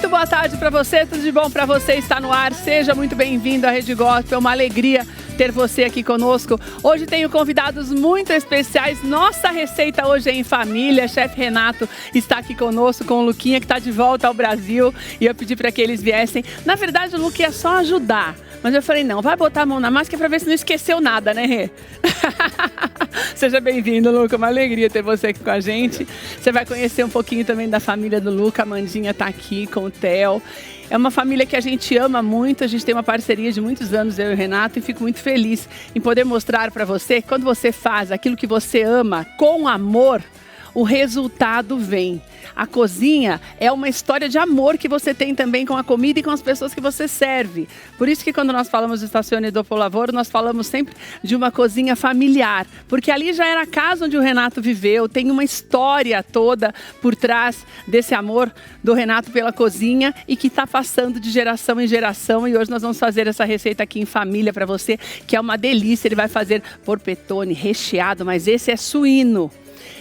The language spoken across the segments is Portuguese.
Muito boa tarde para você, tudo de bom para você, está no ar, seja muito bem-vindo à Rede Gospel, uma alegria ter você aqui conosco. Hoje tenho convidados muito especiais, nossa receita hoje é em família, chefe Renato está aqui conosco com o Luquinha que está de volta ao Brasil e eu pedi para que eles viessem. Na verdade o Luquinha é só ajudar, mas eu falei não, vai botar a mão na massa para ver se não esqueceu nada, né Rê? Seja bem-vindo, Luca, uma alegria ter você aqui com a gente. Você vai conhecer um pouquinho também da família do Luca, a Mandinha está aqui com o Theo. É uma família que a gente ama muito, a gente tem uma parceria de muitos anos, eu e o Renato, e fico muito feliz em poder mostrar para você que quando você faz aquilo que você ama com amor, o resultado vem. A cozinha é uma história de amor que você tem também com a comida e com as pessoas que você serve. Por isso que quando nós falamos do Estacione Dopo Lavoro, nós falamos sempre de uma cozinha familiar. Porque ali já era a casa onde o Renato viveu, tem uma história toda por trás desse amor do Renato pela cozinha e que está passando de geração em geração. E hoje nós vamos fazer essa receita aqui em família para você, que é uma delícia. Ele vai fazer porpetone recheado, mas esse é suíno,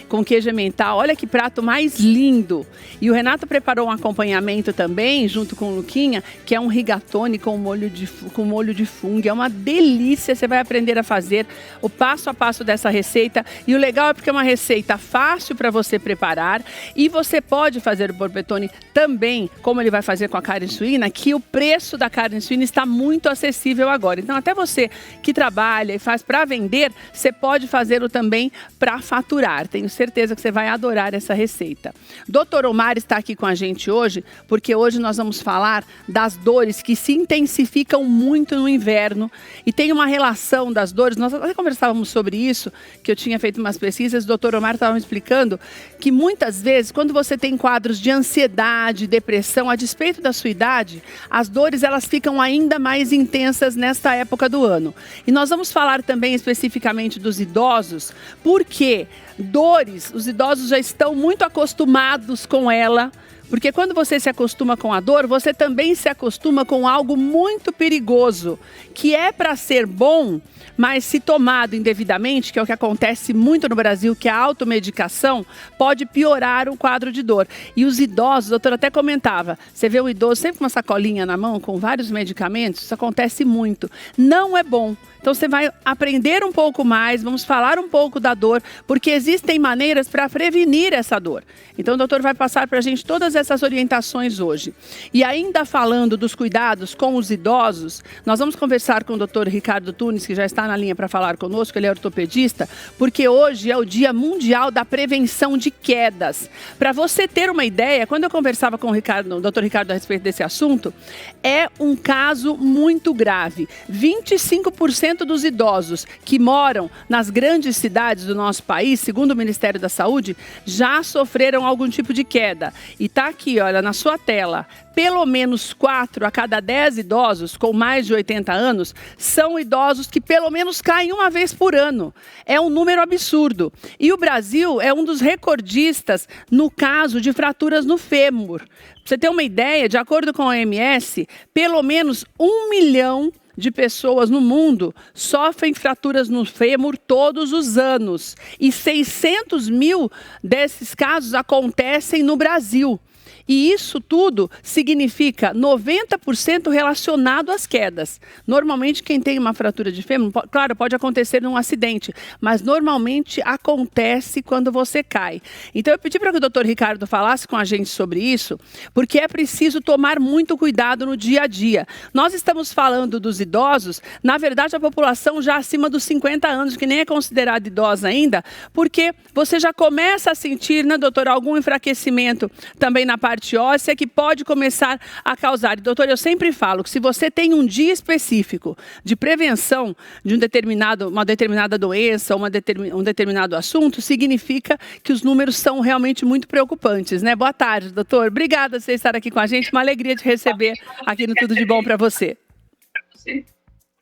com queijo emmental. Olha que prato mais lindo. E o Renato preparou um acompanhamento também, junto com o Luquinha, que é um rigatone com molho de fungo. É uma delícia, você vai aprender a fazer o passo a passo dessa receita. E o legal é porque é uma receita fácil para você preparar. E você pode fazer o porpetone também, como ele vai fazer com a carne suína, que o preço da carne suína está muito acessível agora. Então até você que trabalha e faz para vender, você pode fazê-lo também para faturar. Tenho certeza que você vai adorar essa receita. Dr. Omar está aqui com a gente hoje, porque hoje nós vamos falar das dores que se intensificam muito no inverno e tem uma relação das dores. Nós até conversávamos sobre isso, que eu tinha feito umas pesquisas, o Dr. Omar estava me explicando que muitas vezes, quando você tem quadros de ansiedade, depressão, a despeito da sua idade, as dores elas ficam ainda mais intensas nesta época do ano. E nós vamos falar também especificamente dos idosos, porque dores, os idosos já estão muito acostumados com ela, porque quando você se acostuma com a dor, você também se acostuma com algo muito perigoso, que é para ser bom, mas se tomado indevidamente, que é o que acontece muito no Brasil, que é a automedicação, pode piorar o quadro de dor. E os idosos, o doutor até comentava, você vê o idoso sempre com uma sacolinha na mão, com vários medicamentos, isso acontece muito. Não é bom. Então você vai aprender um pouco mais, vamos falar um pouco da dor, porque existem maneiras para prevenir essa dor. Então o doutor vai passar para a gente todas essas orientações hoje. E ainda falando dos cuidados com os idosos, nós vamos conversar com o doutor Ricardo Tunes, que já está na linha para falar conosco, ele é ortopedista, porque hoje é o Dia Mundial da Prevenção de Quedas. Para você ter uma ideia, quando eu conversava com o doutor Ricardo a respeito desse assunto, é um caso muito grave. 25% dos idosos que moram nas grandes cidades do nosso país, segundo o Ministério da Saúde, já sofreram algum tipo de queda. E está aqui, olha, na sua tela, pelo menos 4 a cada 10 idosos com mais de 80 anos são idosos que pelo menos caem uma vez por ano. É um número absurdo. E o Brasil é um dos recordistas no caso de fraturas no fêmur. Pra você ter uma ideia, de acordo com a OMS, pelo menos 1 milhão de pessoas no mundo sofrem fraturas no fêmur todos os anos. E 600 mil desses casos acontecem no Brasil. E isso tudo significa 90% relacionado às quedas. Normalmente quem tem uma fratura de fêmur, claro, pode acontecer num acidente, mas normalmente acontece quando você cai. Então eu pedi para que o doutor Ricardo falasse com a gente sobre isso, porque é preciso tomar muito cuidado no dia a dia. Nós estamos falando dos idosos, na verdade a população já acima dos 50 anos, que nem é considerada idosa ainda, porque você já começa a sentir, né, doutor, algum enfraquecimento também na parte óssea que pode começar a causar. E, doutor, eu sempre falo que se você tem um dia específico de prevenção de uma determinada doença, um determinado assunto, significa que os números são realmente muito preocupantes, né? Boa tarde, doutor. Obrigada por você estar aqui com a gente. Uma alegria te receber aqui no Tudo de Bom para você.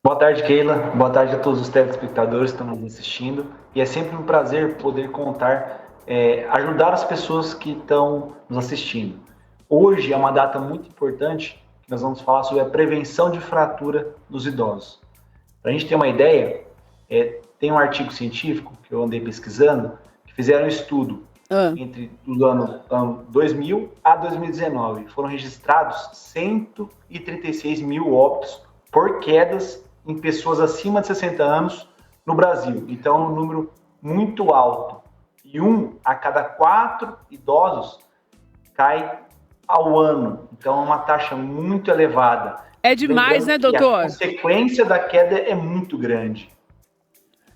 Boa tarde, Keila. Boa tarde a todos os telespectadores que estão nos assistindo. E é sempre um prazer poder ajudar as pessoas que estão nos assistindo. Hoje é uma data muito importante, que nós vamos falar sobre a prevenção de fratura dos idosos. Para a gente ter uma ideia, tem um artigo científico que eu andei pesquisando, que fizeram um estudo entre o ano 2000 a 2019. Foram registrados 136 mil óbitos por quedas em pessoas acima de 60 anos no Brasil. Então, é um número muito alto. E 1 a cada 4 idosos cai ao ano. Então, é uma taxa muito elevada. É demais, né, doutor? A consequência da queda é muito grande.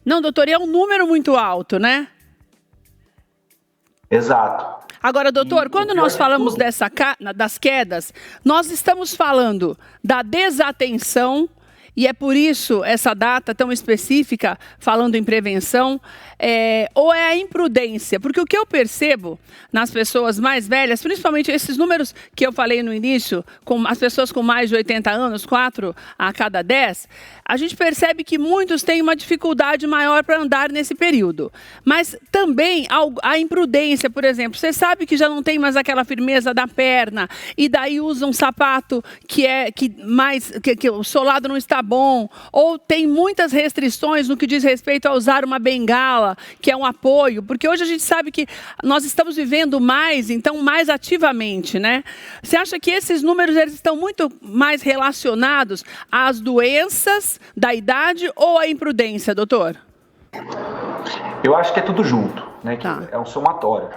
Não, doutor, é um número muito alto, né? Exato. Agora, doutor, quando nós falamos das quedas, nós estamos falando da desatenção, e é por isso essa data tão específica, falando em prevenção, ou é a imprudência? Porque o que eu percebo nas pessoas mais velhas, principalmente esses números que eu falei no início, com as pessoas com mais de 80 anos, 4 a cada 10, a gente percebe que muitos têm uma dificuldade maior para andar nesse período. Mas também a imprudência, por exemplo, você sabe que já não tem mais aquela firmeza da perna, e daí usa um sapato que o solado não está bom, ou tem muitas restrições no que diz respeito a usar uma bengala, que é um apoio, porque hoje a gente sabe que nós estamos vivendo mais, então mais ativamente, né? Você acha que esses números eles estão muito mais relacionados às doenças da idade ou à imprudência, doutor? Eu acho que é tudo junto, né? Que é um somatório.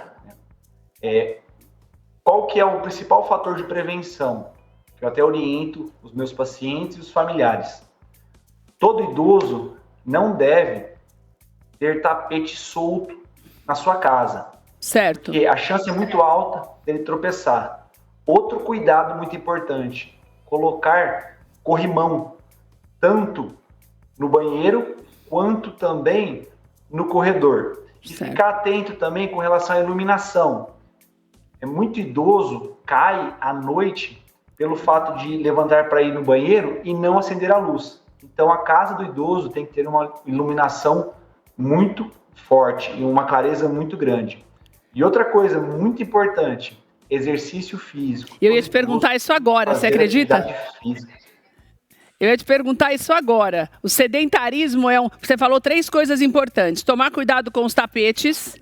Qual que é o principal fator de prevenção? Eu até oriento os meus pacientes e os familiares. Todo idoso não deve ter tapete solto na sua casa. Certo. Porque a chance é muito alta dele tropeçar. Outro cuidado muito importante, colocar corrimão, tanto no banheiro, quanto também no corredor. E ficar atento também com relação à iluminação. Muito idoso cai à noite pelo fato de levantar para ir no banheiro e não acender a luz. Então, a casa do idoso tem que ter uma iluminação muito forte e uma clareza muito grande. E outra coisa muito importante, exercício físico. Eu ia te perguntar isso agora, você acredita? Eu ia te perguntar isso agora. O sedentarismo Você falou 3 coisas importantes. Tomar cuidado com os tapetes.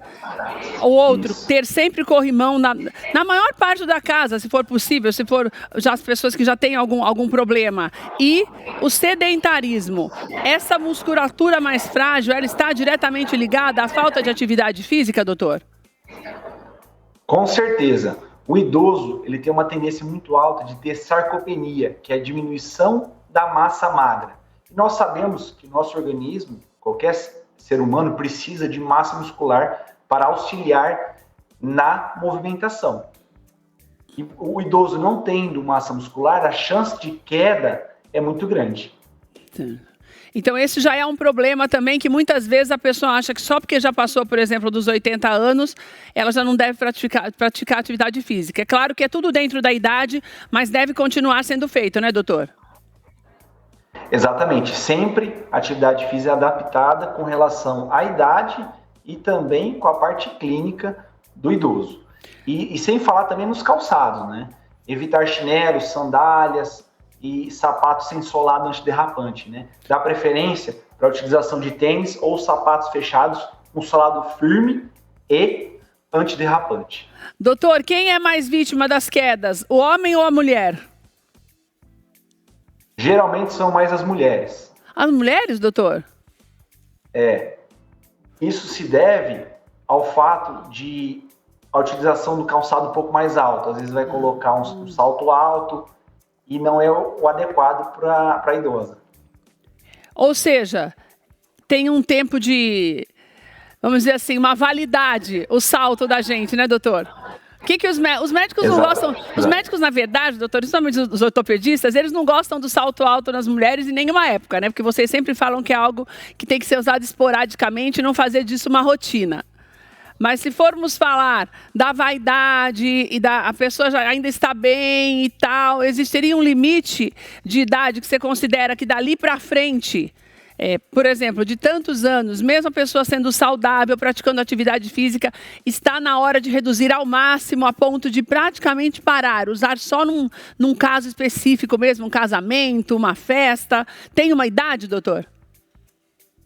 O outro, ter sempre corrimão na maior parte da casa, se for possível, se for já as pessoas que já têm algum problema. E o sedentarismo. Essa musculatura mais frágil, ela está diretamente ligada à falta de atividade física, doutor? Com certeza. O idoso, ele tem uma tendência muito alta de ter sarcopenia, que é a diminuição da massa magra. E nós sabemos que nosso organismo, qualquer ser humano, precisa de massa muscular para auxiliar na movimentação. E o idoso não tendo massa muscular, a chance de queda é muito grande. Então esse já é um problema também, que muitas vezes a pessoa acha que só porque já passou, por exemplo, dos 80 anos, ela já não deve praticar atividade física. É claro que é tudo dentro da idade, mas deve continuar sendo feito, né, doutor? Exatamente. Sempre atividade física adaptada com relação à idade e também com a parte clínica do idoso. E sem falar também nos calçados, né? Evitar chinelos, sandálias e sapatos sem solado antiderrapante, né? Dá preferência para a utilização de tênis ou sapatos fechados com solado firme e antiderrapante. Doutor, quem é mais vítima das quedas, o homem ou a mulher? Geralmente são mais as mulheres. As mulheres, doutor? Isso se deve ao fato de a utilização do calçado um pouco mais alto. Às vezes vai colocar um salto alto e não é o adequado para a idosa. Ou seja, tem um tempo de, vamos dizer assim, uma validade o salto da gente, né, doutor? O que os médicos não gostam? Os médicos, na verdade, doutor, principalmente os ortopedistas, eles não gostam do salto alto nas mulheres em nenhuma época, né? Porque vocês sempre falam que é algo que tem que ser usado esporadicamente e não fazer disso uma rotina. Mas se formos falar da vaidade e a pessoa já ainda está bem e tal, existiria um limite de idade que você considera que dali para frente, por exemplo, de tantos anos, mesmo a pessoa sendo saudável, praticando atividade física, está na hora de reduzir ao máximo a ponto de praticamente parar, usar só num caso específico mesmo, um casamento, uma festa. Tem uma idade, doutor?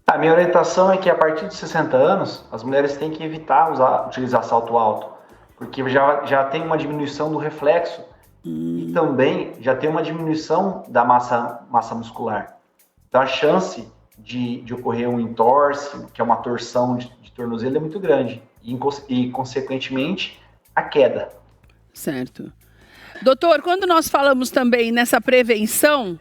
A minha orientação é que a partir de 60 anos, as mulheres têm que evitar utilizar salto alto, porque já tem uma diminuição do reflexo e também já tem uma diminuição da massa muscular. Então a chance de ocorrer um entorse, que é uma torção de tornozelo, é muito grande e consequentemente, a queda. Certo. Doutor, quando nós falamos também nessa prevenção,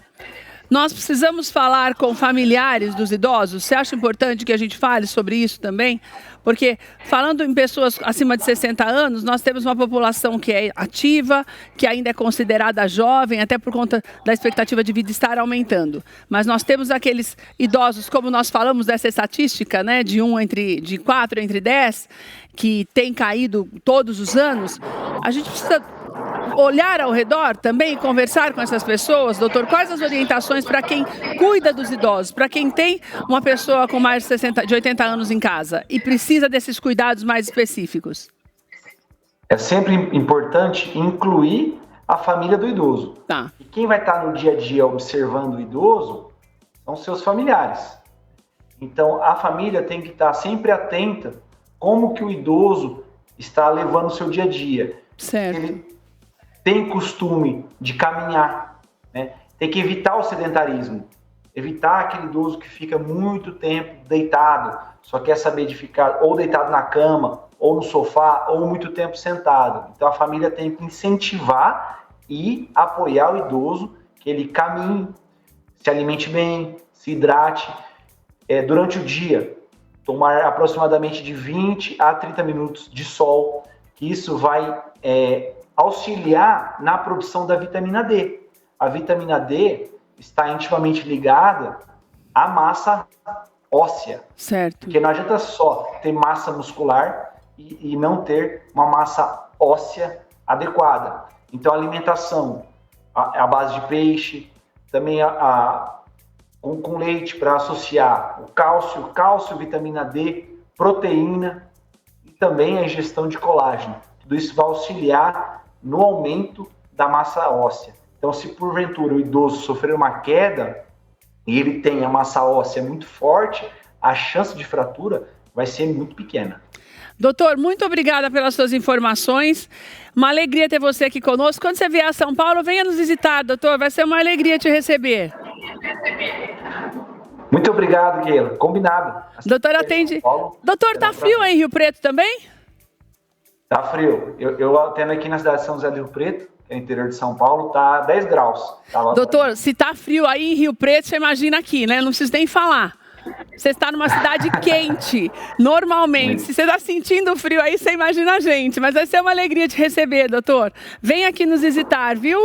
nós precisamos falar com familiares dos idosos? Você acha importante que a gente fale sobre isso também? Porque falando em pessoas acima de 60 anos, nós temos uma população que é ativa, que ainda é considerada jovem, até por conta da expectativa de vida estar aumentando. Mas nós temos aqueles idosos, como nós falamos dessa estatística, né, de 4 entre 10, que tem caído todos os anos. A gente precisa olhar ao redor também e conversar com essas pessoas. Doutor, quais as orientações para quem cuida dos idosos, para quem tem uma pessoa com mais de 80 anos em casa e precisa desses cuidados mais específicos? É sempre importante incluir a família do idoso. Tá. E quem vai estar no dia a dia observando o idoso são seus familiares. Então, a família tem que estar sempre atenta como que o idoso está levando o seu dia a dia. Certo. Ele tem costume de caminhar, né? Tem que evitar o sedentarismo, evitar aquele idoso que fica muito tempo deitado, só quer saber de ficar ou deitado na cama, ou no sofá, ou muito tempo sentado. Então a família tem que incentivar e apoiar o idoso, que ele caminhe, se alimente bem, se hidrate. Durante o dia, tomar aproximadamente de 20 a 30 minutos de sol, que isso vai auxiliar na produção da vitamina D. A vitamina D está intimamente ligada à massa óssea. Certo. Porque não adianta só ter massa muscular e não ter uma massa óssea adequada. Então, a alimentação, a base de peixe, também com leite para associar o cálcio, vitamina D, proteína e também a ingestão de colágeno. Tudo isso vai auxiliar no aumento da massa óssea. Então, se porventura o idoso sofrer uma queda e ele tem a massa óssea muito forte, a chance de fratura vai ser muito pequena. Doutor, muito obrigada pelas suas informações. Uma alegria ter você aqui conosco. Quando você vier a São Paulo, venha nos visitar, doutor. Vai ser uma alegria te receber. Muito obrigado, Keila. Combinado. Doutor, atende. Doutor, tá frio aí em Rio Preto também? Tá frio. Eu atendo aqui na cidade de São José do Rio Preto, que é o interior de São Paulo, tá 10 graus. Doutor, se tá frio aí em Rio Preto, você imagina aqui, né? Não preciso nem falar. Você está numa cidade quente, normalmente. Se você está sentindo frio aí, você imagina a gente. Mas vai ser uma alegria te receber, doutor. Vem aqui nos visitar, viu?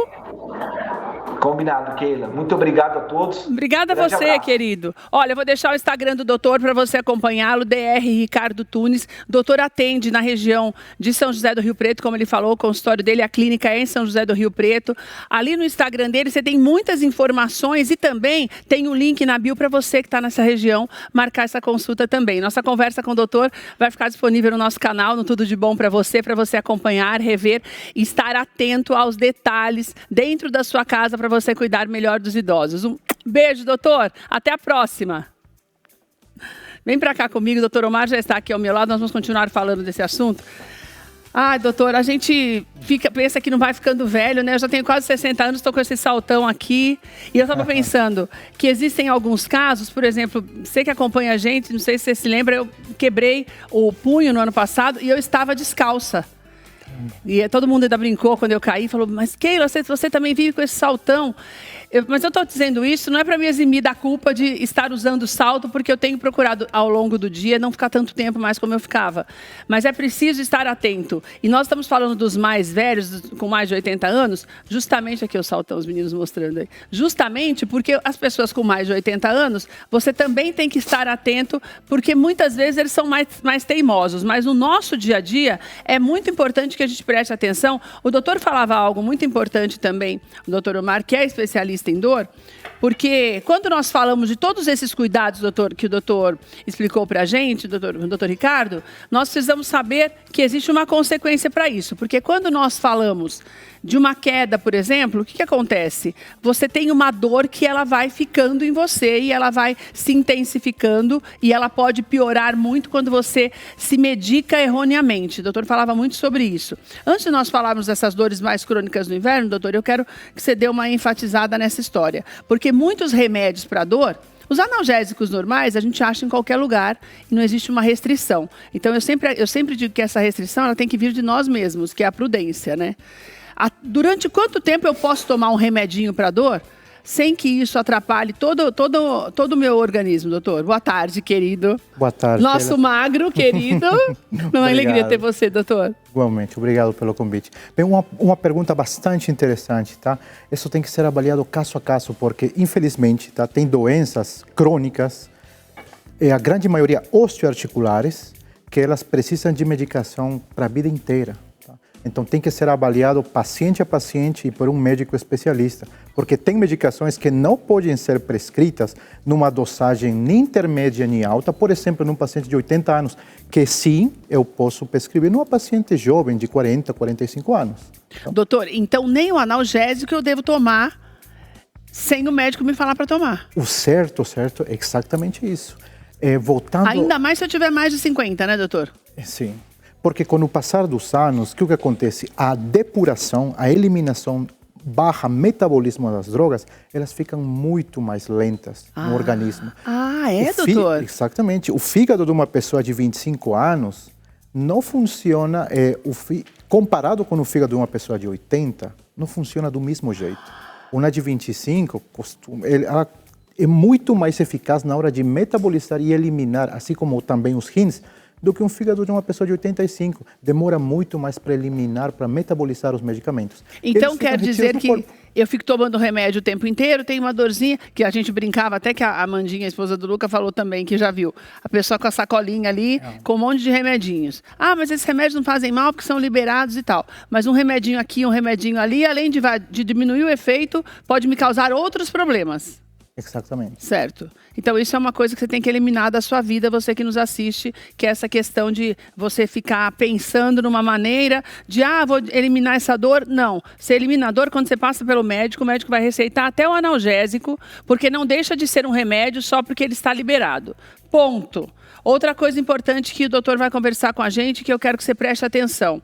Combinado, Keila. Muito obrigado a todos. Obrigada a você, querido. Olha, eu vou deixar o Instagram do doutor para você acompanhá-lo, Dr. Ricardo Tunes. Doutor atende na região de São José do Rio Preto, como ele falou, o consultório dele, a clínica é em São José do Rio Preto. Ali no Instagram dele você tem muitas informações e também tem um link na bio para você que está nessa região marcar essa consulta também. Nossa conversa com o doutor vai ficar disponível no nosso canal, no Tudo de Bom para você acompanhar, rever e estar atento aos detalhes dentro da sua casa para você cuidar melhor dos idosos. Um beijo, doutor. Até a próxima. Vem para cá comigo, doutor Omar já está aqui ao meu lado, nós vamos continuar falando desse assunto. Ah, doutor, a gente pensa que não vai ficando velho, né? Eu já tenho quase 60 anos, estou com esse saltão aqui. E eu estava pensando que existem alguns casos, por exemplo, você que acompanha a gente, não sei se você se lembra, eu quebrei o punho no ano passado e eu estava descalça. E todo mundo ainda brincou quando eu caí, falou, mas Keila, você também vive com esse saltão. Mas eu estou dizendo isso, não é para me eximir da culpa de estar usando salto, porque eu tenho procurado ao longo do dia não ficar tanto tempo mais como eu ficava. Mas é preciso estar atento. E nós estamos falando dos mais velhos, com mais de 80 anos, justamente aqui o saltão, os meninos mostrando aí. Justamente porque as pessoas com mais de 80 anos, você também tem que estar atento, porque muitas vezes eles são mais teimosos. Mas no nosso dia a dia, é muito importante que a gente preste atenção. O doutor falava algo muito importante também, o doutor Omar, que é especialista em dor, Porque quando nós falamos de todos esses cuidados, doutor, que o doutor explicou para a gente, o doutor Ricardo, nós precisamos saber que existe uma consequência para isso. Porque quando nós falamos de uma queda, por exemplo, o que acontece? Você tem uma dor que ela vai ficando em você e ela vai se intensificando e ela pode piorar muito quando você se medica erroneamente. O doutor falava muito sobre isso. Antes de nós falarmos dessas dores mais crônicas no inverno, doutor, eu quero que você dê uma enfatizada nessa história. Porque muitos remédios para dor, os analgésicos normais a gente acha em qualquer lugar e não existe uma restrição. Então eu sempre digo que essa restrição ela tem que vir de nós mesmos, que é a prudência, né? Durante quanto tempo eu posso tomar um remedinho para dor sem que isso atrapalhe todo o meu organismo, doutor? Boa tarde, querido. Boa tarde. Nosso magro, querido. Uma alegria ter você, doutor. Igualmente, obrigado pelo convite. Bem, uma pergunta bastante interessante, tá? Isso tem que ser avaliado caso a caso, porque, infelizmente, tá, tem doenças crônicas, e a grande maioria osteoarticulares, que elas precisam de medicação para a vida inteira. Então, tem que ser avaliado paciente a paciente e por um médico especialista, porque tem medicações que não podem ser prescritas numa dosagem nem intermédia nem alta, por exemplo, num paciente de 80 anos, que sim, eu posso prescrever numa paciente jovem de 40, 45 anos. Então, doutor, então nem o analgésico eu devo tomar sem o médico me falar para tomar? O certo é exatamente isso. Voltando... Ainda mais se eu tiver mais de 50, né, doutor? Sim. Porque com o passar dos anos, o que acontece? A depuração, a eliminação barra metabolismo das drogas, elas ficam muito mais lentas no organismo. Doutor? Exatamente. O fígado de uma pessoa de 25 anos não funciona, comparado com o fígado de uma pessoa de 80, não funciona do mesmo jeito. Uma de 25, ela é muito mais eficaz na hora de metabolizar e eliminar, assim como também os rins, do que um fígado de uma pessoa de 85. Demora muito mais para eliminar, para metabolizar os medicamentos. Então quer dizer que eu fico tomando remédio o tempo inteiro, tem uma dorzinha, que a gente brincava, até que a Amandinha, a esposa do Luca, falou também, que já viu. A pessoa com a sacolinha ali, com um monte de remedinhos. Ah, mas esses remédios não fazem mal porque são liberados e tal. Mas um remedinho aqui, um remedinho ali, além de diminuir o efeito, pode me causar outros problemas. Exatamente. Certo. Então isso é uma coisa que você tem que eliminar da sua vida, você que nos assiste, que é essa questão de você ficar pensando numa maneira de, vou eliminar essa dor. Não. Você elimina a dor quando você passa pelo médico, o médico vai receitar até o analgésico, porque não deixa de ser um remédio só porque ele está liberado. Ponto. Outra coisa importante que o doutor vai conversar com a gente, que eu quero que você preste atenção.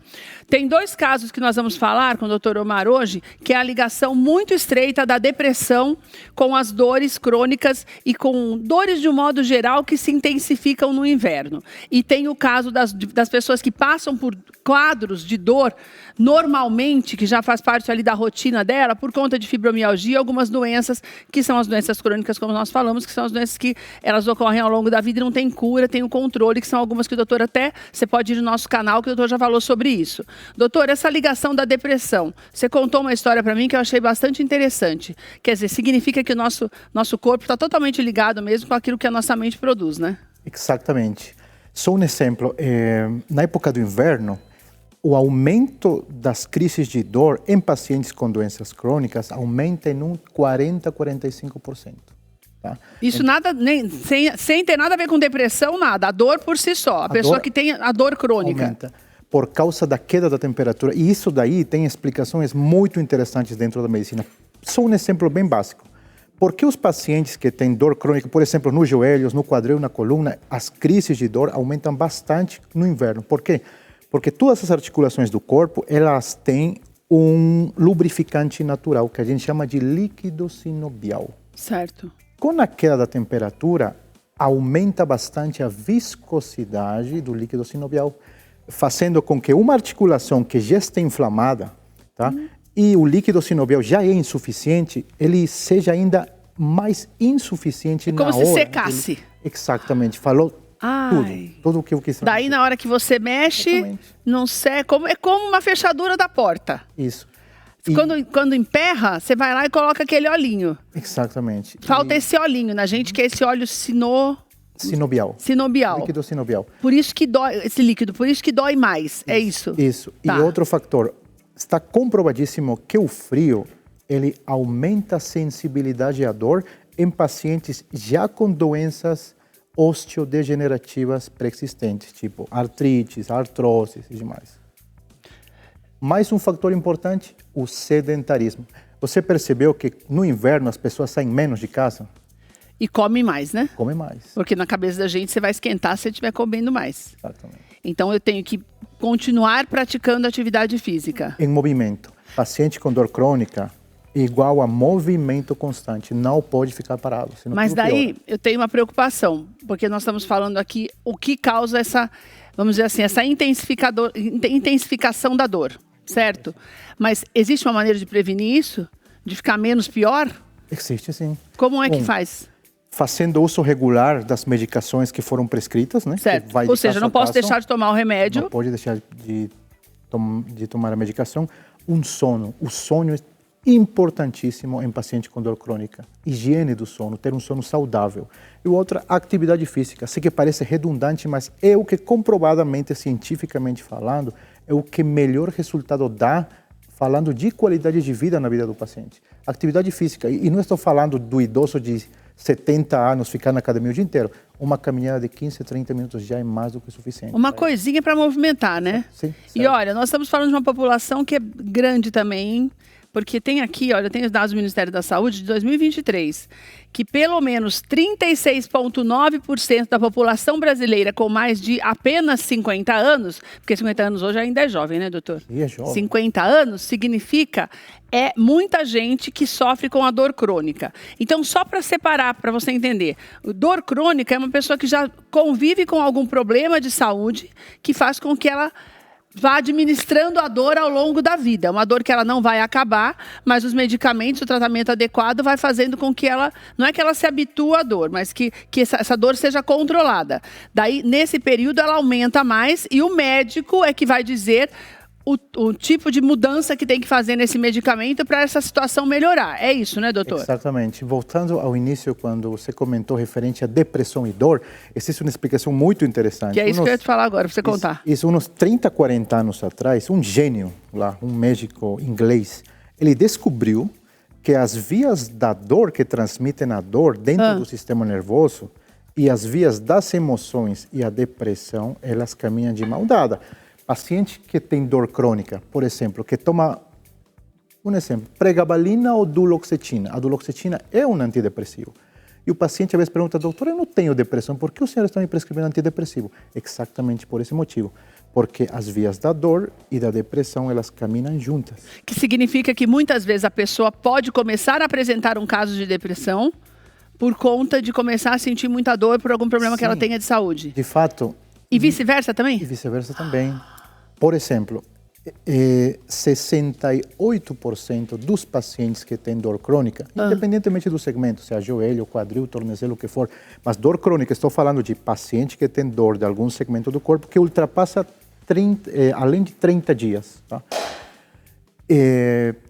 Tem 2 casos que nós vamos falar com o doutor Omar hoje, que é a ligação muito estreita da depressão com as dores crônicas e com dores de um modo geral que se intensificam no inverno. E tem o caso das pessoas que passam por quadros de dor normalmente, que já faz parte ali da rotina dela, por conta de fibromialgia, algumas doenças que são as doenças crônicas, como nós falamos, que são as doenças que elas ocorrem ao longo da vida e não tem cura, tem o controle, que são algumas que o doutor até, você pode ir no nosso canal, que o doutor já falou sobre isso. Doutor, essa ligação da depressão, você contou uma história para mim que eu achei bastante interessante. Quer dizer, significa que o nosso corpo está totalmente ligado mesmo com aquilo que a nossa mente produz, né? Exatamente. Só um exemplo, na época do inverno, o aumento das crises de dor em pacientes com doenças crônicas aumenta em 40 a 45%. Tá? Isso nada, sem ter nada a ver com depressão, nada. A dor por si só. A pessoa que tem a dor crônica. Aumenta por causa da queda da temperatura. E isso daí tem explicações muito interessantes dentro da medicina. Só um exemplo bem básico. Por que os pacientes que têm dor crônica, por exemplo, nos joelhos, no quadril, na coluna, as crises de dor aumentam bastante no inverno? Por quê? Porque todas as articulações do corpo, elas têm um lubrificante natural, que a gente chama de líquido sinovial. Certo. Com a queda da temperatura, aumenta bastante a viscosidade do líquido sinovial, fazendo com que uma articulação que já está inflamada, tá? E o líquido sinovial já é insuficiente, ele seja ainda mais insuficiente na hora. Como se secasse. Exatamente, falou tudo o que eu quis falar. Daí na hora que você mexe, não sei, é como uma fechadura da porta. Isso. Quando emperra, você vai lá e coloca aquele olhinho. Exatamente. Falta esse olhinho na gente, que é esse óleo sinovial. Líquido sinovial. Por isso que dói, esse líquido, por isso que dói mais, é isso? Isso. Tá. E outro fator, está comprovadíssimo que o frio, ele aumenta a sensibilidade à dor em pacientes já com doenças osteodegenerativas pré-existentes, tipo artrites, artrose e demais. Mais um fator importante, o sedentarismo. Você percebeu que no inverno as pessoas saem menos de casa? E come mais, né? Come mais. Porque na cabeça da gente você vai esquentar se você estiver comendo mais. Exatamente. Então eu tenho que continuar praticando atividade física. Em movimento. Paciente com dor crônica igual a movimento constante, não pode ficar parado. Mas daí eu tenho uma preocupação, porque nós estamos falando aqui o que causa essa, vamos dizer assim, essa intensificação da dor, certo? Mas existe uma maneira de prevenir isso? De ficar menos pior? Existe sim. Como é que faz? Fazendo uso regular das medicações que foram prescritas, né? Certo. Ou seja, não posso deixar de tomar o remédio. Não pode deixar de tomar a medicação. O sono é importantíssimo em paciente com dor crônica. Higiene do sono, ter um sono saudável. E outra, atividade física. Sei que parece redundante, mas é o que comprovadamente, cientificamente falando, é o que melhor resultado dá falando de qualidade de vida na vida do paciente. Atividade física. E não estou falando do idoso de 70 anos ficar na academia o dia inteiro. Uma caminhada de 15, 30 minutos já é mais do que suficiente. Uma coisinha para movimentar, né? Sim. E olha, nós estamos falando de uma população que é grande também, hein? Porque tem aqui, olha, tem os dados do Ministério da Saúde de 2023, que pelo menos 36,9% da população brasileira com mais de apenas 50 anos, porque 50 anos hoje ainda é jovem, né, doutor? E é jovem. 50 anos significa muita gente que sofre com a dor crônica. Então, só para separar, para você entender, dor crônica é uma pessoa que já convive com algum problema de saúde que faz com que ela vá administrando a dor ao longo da vida. É uma dor que ela não vai acabar, mas os medicamentos, o tratamento adequado vai fazendo com que ela, não é que ela se habitue à dor, mas que essa dor seja controlada. Daí, nesse período, ela aumenta mais e o médico é que vai dizer o tipo de mudança que tem que fazer nesse medicamento para essa situação melhorar. É isso, né, doutor? Exatamente. Voltando ao início, quando você comentou referente à depressão e dor, existe uma explicação muito interessante. Que é isso que eu ia te falar agora, para você contar. Isso, uns 30, 40 anos atrás, um gênio lá, um médico inglês, ele descobriu que as vias da dor que transmitem a dor dentro do sistema nervoso e as vias das emoções e a depressão, elas caminham de mão dada. Paciente que tem dor crônica, por exemplo, que toma, um exemplo, pregabalina ou duloxetina. A duloxetina é um antidepressivo. E o paciente às vezes pergunta, doutor, eu não tenho depressão, por que o senhor está me prescrevendo antidepressivo? Exatamente por esse motivo. Porque as vias da dor e da depressão, elas caminham juntas. Que significa que muitas vezes a pessoa pode começar a apresentar um caso de depressão por conta de começar a sentir muita dor por algum problema que ela tenha de saúde. De fato. E vice-versa também? E vice-versa também. Por exemplo, 68% dos pacientes que têm dor crônica, independentemente do segmento, seja joelho, quadril, tornozelo, o que for, mas dor crônica, estou falando de paciente que tem dor de algum segmento do corpo que ultrapassa além de 30 dias. Tá?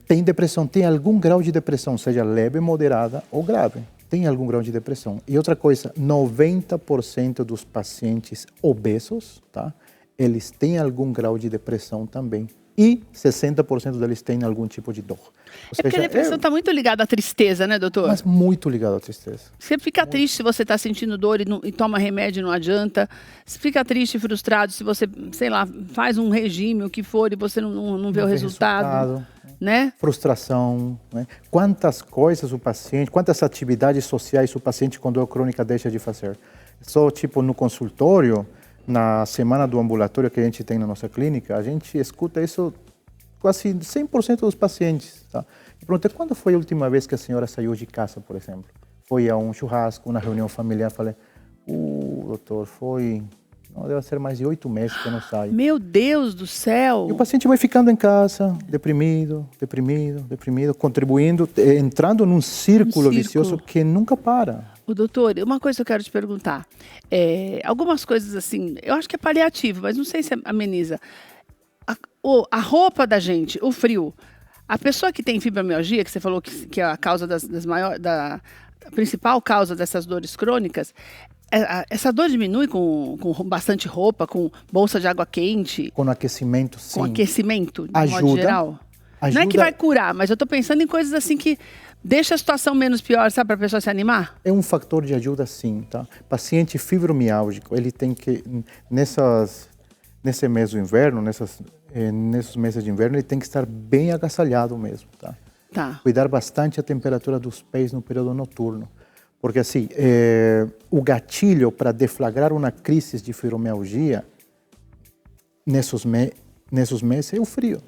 Tem depressão, tem algum grau de depressão, seja leve, moderada ou grave. Tem algum grau de depressão. E outra coisa, 90% dos pacientes obesos, tá? Eles têm algum grau de depressão também. E 60% deles têm algum tipo de dor. Porque a depressão está muito ligada à tristeza, né, doutor? Mas muito ligada à tristeza. Você fica triste se você está sentindo dor e toma remédio e não adianta. Você fica triste e frustrado se você, sei lá, faz um regime, o que for, e você não vê o resultado. Né? Frustração. Né? Quantas coisas o paciente, quantas atividades sociais o paciente com dor crônica deixa de fazer. Só tipo no consultório, na semana do ambulatório que a gente tem na nossa clínica, a gente escuta isso quase 100% dos pacientes. Tá? E perguntei, quando foi a última vez que a senhora saiu de casa, por exemplo? Foi a um churrasco, uma reunião familiar? Falei, doutor, não, deve ser mais de 8 meses que eu não saio. Meu Deus do céu! E o paciente vai ficando em casa, deprimido, contribuindo, entrando num círculo vicioso que nunca para. Doutor, uma coisa que eu quero te perguntar. Algumas coisas assim, eu acho que é paliativo, mas não sei se ameniza. A roupa da gente, o frio. A pessoa que tem fibromialgia, que você falou que é a causa a principal causa dessas dores crônicas, essa dor diminui com bastante roupa, com bolsa de água quente? Com aquecimento, sim. Com aquecimento, de ajuda, modo geral? Não é que vai curar, mas eu tô pensando em coisas assim que deixa a situação menos pior, sabe, para a pessoa se animar? É um fator de ajuda, sim, tá? Paciente fibromialgico, ele tem que, nesse mês do inverno, nesses meses de inverno, ele tem que estar bem agasalhado mesmo, tá? Tá. Cuidar bastante a temperatura dos pés no período noturno. Porque assim, o gatilho para deflagrar uma crise de fibromialgia nesses meses é o frio.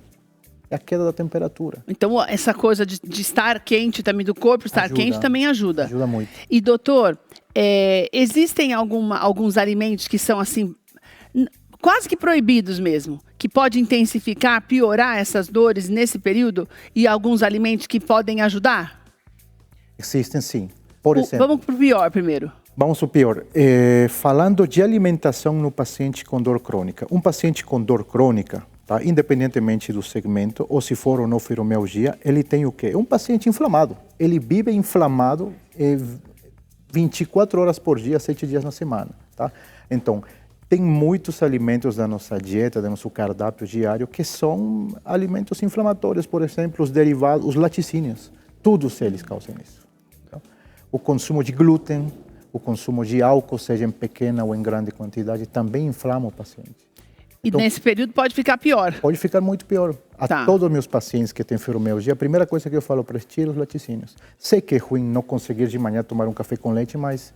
É a queda da temperatura. Então, essa coisa de estar quente também, do corpo estar quente, também ajuda. Ajuda muito. E, doutor, existem alguns alimentos que são, assim, quase que proibidos mesmo, que pode intensificar, piorar essas dores nesse período? E alguns alimentos que podem ajudar? Existem, sim. Por exemplo, vamos para o pior primeiro. Vamos para o pior. Falando de alimentação no paciente com dor crônica. Um paciente com dor crônica, tá? Independentemente do segmento, ou se for ou não fibromialgia, ele tem o quê? É um paciente inflamado. Ele vive inflamado 24 horas por dia, 7 dias na semana. Tá? Então, tem muitos alimentos da nossa dieta, do nosso cardápio diário, que são alimentos inflamatórios. Por exemplo, os derivados, os laticínios. Todos eles causam isso. Tá? O consumo de glúten, o consumo de álcool, seja em pequena ou em grande quantidade, também inflama o paciente. Então, e nesse período pode ficar pior? Pode ficar muito pior. A todos os meus pacientes que têm fibromialgia, a primeira coisa que eu falo para eles, tira os laticínios. Sei que é ruim não conseguir de manhã tomar um café com leite, mas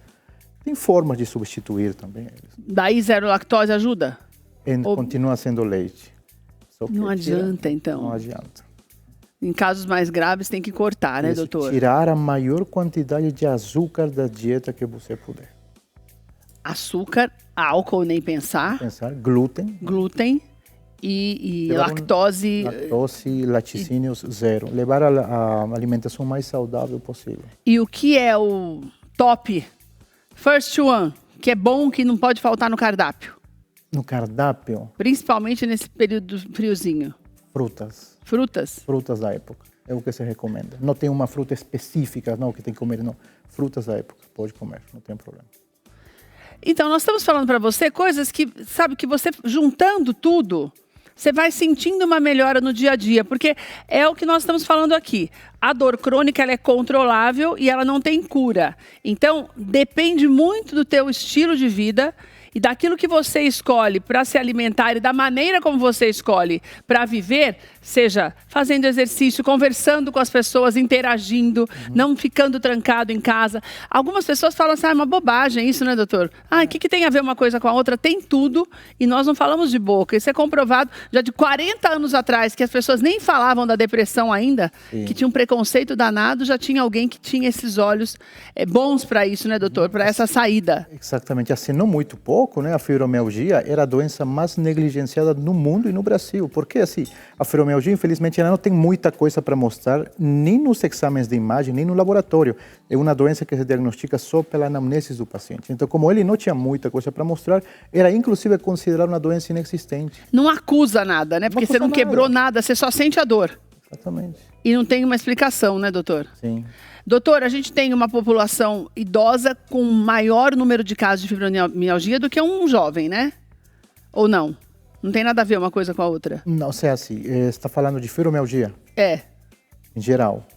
tem formas de substituir também. Daí zero lactose ajuda? Continua sendo leite. Não adianta, então? Não adianta. Em casos mais graves tem que cortar, né, doutor? Tirar a maior quantidade de açúcar da dieta que você puder. Açúcar, álcool, nem pensar. Glúten. Glúten e lactose. Lactose, laticínios, zero. Levar a alimentação mais saudável possível. E o que é o top, first one, que é bom, que não pode faltar no cardápio? No cardápio? Principalmente nesse período friozinho. Frutas. Frutas? Frutas da época. É o que se recomenda. Não tem uma fruta específica, não, que tem que comer, não. Frutas da época, pode comer, não tem problema. Então, nós estamos falando para você coisas que, sabe, que você juntando tudo, você vai sentindo uma melhora no dia a dia, porque é o que nós estamos falando aqui. A dor crônica, ela é controlável e ela não tem cura. Então, depende muito do teu estilo de vida e daquilo que você escolhe para se alimentar e da maneira como você escolhe para viver, seja fazendo exercício, conversando com as pessoas, interagindo, não ficando trancado em casa. Algumas pessoas falam assim, é uma bobagem isso, né, doutor? O que tem a ver uma coisa com a outra? Tem tudo e nós não falamos de boca. Isso é comprovado já de 40 anos atrás, que as pessoas nem falavam da depressão ainda, que tinha um preconceito danado, já tinha alguém que tinha esses olhos bons para isso, né, doutor? Para essa saída. Exatamente. Assim, não muito pouco, né? A fibromialgia era a doença mais negligenciada no mundo e no Brasil. Porque, assim, a fibromialgia, infelizmente, ela não tem muita coisa para mostrar, nem nos exames de imagem, nem no laboratório. É uma doença que se diagnostica só pela anamnese do paciente. Então, como ele não tinha muita coisa para mostrar, era inclusive considerada uma doença inexistente. Não acusa nada, né? Porque você não quebrou nada, você só sente a dor. Exatamente. E não tem uma explicação, né, doutor? Sim. Doutor, a gente tem uma população idosa com maior número de casos de fibromialgia do que um jovem, né? Ou não? Não tem nada a ver uma coisa com a outra? Não, sei assim, você está falando de fibromialgia? Em geral.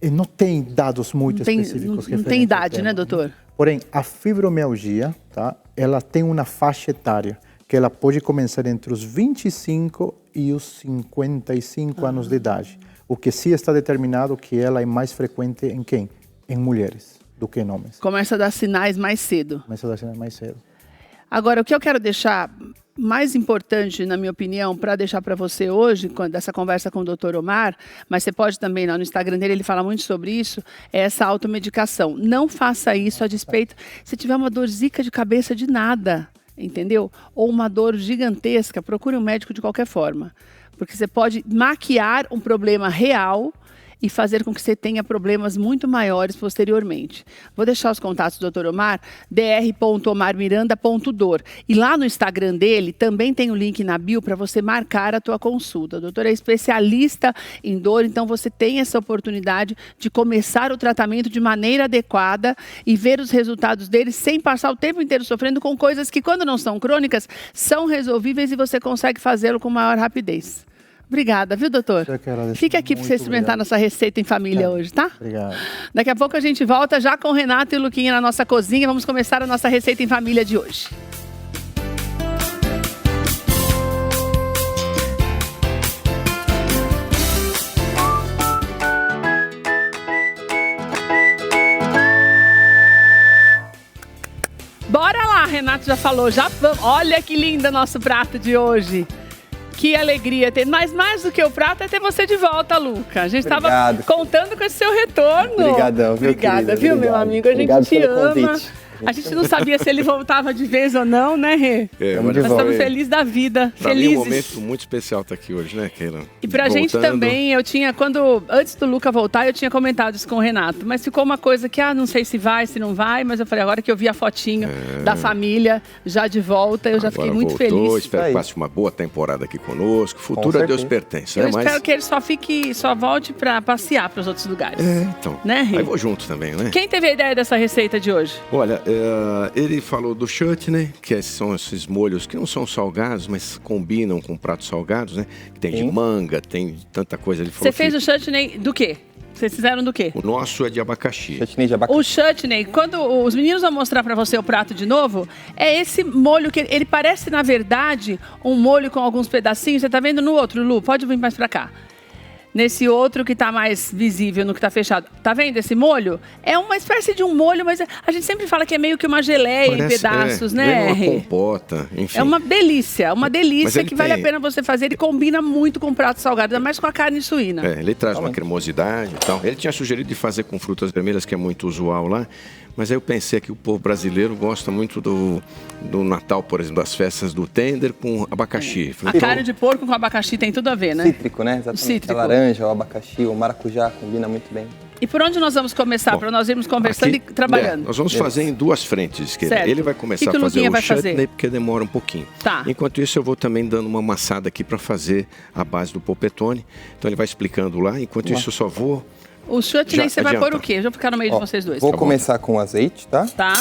E não tem dados muito específicos. Não tem idade, né, doutor? Porém, a fibromialgia, tá? Ela tem uma faixa etária, que ela pode começar entre os 25 e os 55 anos de idade. O que sim está determinado que ela é mais frequente em quem? Em mulheres do que em homens. Começa a dar sinais mais cedo. Começa a dar sinais mais cedo. Agora, o que eu quero deixar mais importante, na minha opinião, para deixar para você hoje, dessa conversa com o Dr. Omar, mas você pode também, lá no Instagram dele, ele fala muito sobre isso, é essa automedicação. Não faça isso a despeito, se tiver uma dorzica de cabeça de nada, entendeu? Ou uma dor gigantesca, procure um médico de qualquer forma. Porque você pode maquiar um problema real e fazer com que você tenha problemas muito maiores posteriormente. Vou deixar os contatos do Dr. Omar, dr.omarmiranda.dor. E lá no Instagram dele também tem o link na bio para você marcar a tua consulta. O doutor é especialista em dor, então você tem essa oportunidade de começar o tratamento de maneira adequada e ver os resultados dele sem passar o tempo inteiro sofrendo com coisas que, quando não são crônicas, são resolvíveis e você consegue fazê-lo com maior rapidez. Obrigada, viu, doutor? Fica aqui para você experimentar nossa receita em família hoje, tá? Obrigado. Daqui a pouco a gente volta já com o Renato e o Luquinha na nossa cozinha. Vamos começar a nossa receita em família de hoje. Bora lá, Renato já falou, já vamos. Olha que linda nosso prato de hoje. Que alegria ter, mas mais do que o prato é ter você de volta, Luca. A gente estava contando com esse seu retorno. Obrigadão, viu, Obrigada, viu, meu amigo? A gente te ama. A gente não sabia se ele voltava de vez ou não, né, Rê? Nós estamos felizes da vida, felizes. É um momento muito especial estar aqui hoje, né, Keila? E pra gente também, antes do Luca voltar, eu tinha comentado isso com o Renato, mas ficou uma coisa que, não sei se vai, se não vai, mas eu falei, agora que eu vi a fotinho da família já de volta, eu já fiquei muito feliz. Espero que passe uma boa temporada aqui conosco. Futuro a Deus pertence. Eu espero que ele só volte pra passear pros outros lugares. Então. Né, Rê? Aí vou junto também, né? Quem teve a ideia dessa receita de hoje? Olha, ele falou do chutney, que são esses molhos que não são salgados, mas combinam com pratos salgados, né? Que tem de manga, tem de tanta coisa. Ele falou. Você fez o chutney do quê? Vocês fizeram do quê? O nosso é de abacaxi. Chutney de abacaxi. O chutney, quando os meninos vão mostrar pra você o prato de novo, é esse molho que ele parece, na verdade, um molho com alguns pedacinhos. Você tá vendo no outro, Lu? Pode vir mais pra cá. Nesse outro que tá mais visível, no que tá fechado. Tá vendo esse molho? É uma espécie de um molho, mas a gente sempre fala que é meio que uma geleia em pedaços, né? Uma compota, enfim. É uma delícia que vale a pena você fazer. Ele combina muito com prato salgado, ainda mais com a carne suína. Ele traz uma cremosidade e tal. Ele tinha sugerido de fazer com frutas vermelhas, que é muito usual lá. Mas aí eu pensei que o povo brasileiro gosta muito do Natal, por exemplo, das festas do tender com abacaxi. A carne de porco com abacaxi tem tudo a ver, né? Cítrico, né? Exatamente. Cítrico. A laranja, o abacaxi, o maracujá combina muito bem. E por onde nós vamos começar? Para nós irmos conversando aqui, e trabalhando. Nós vamos fazer em duas frentes. Ele vai começar a fazer o chutney, porque demora um pouquinho. Tá. Enquanto isso, eu vou também dando uma amassada aqui para fazer a base do polpettone. Então ele vai explicando lá. Enquanto isso, eu só vou... O chutney você vai pôr o quê? Eu vou ficar no meio de vocês dois. Vou começar com azeite, tá? Tá.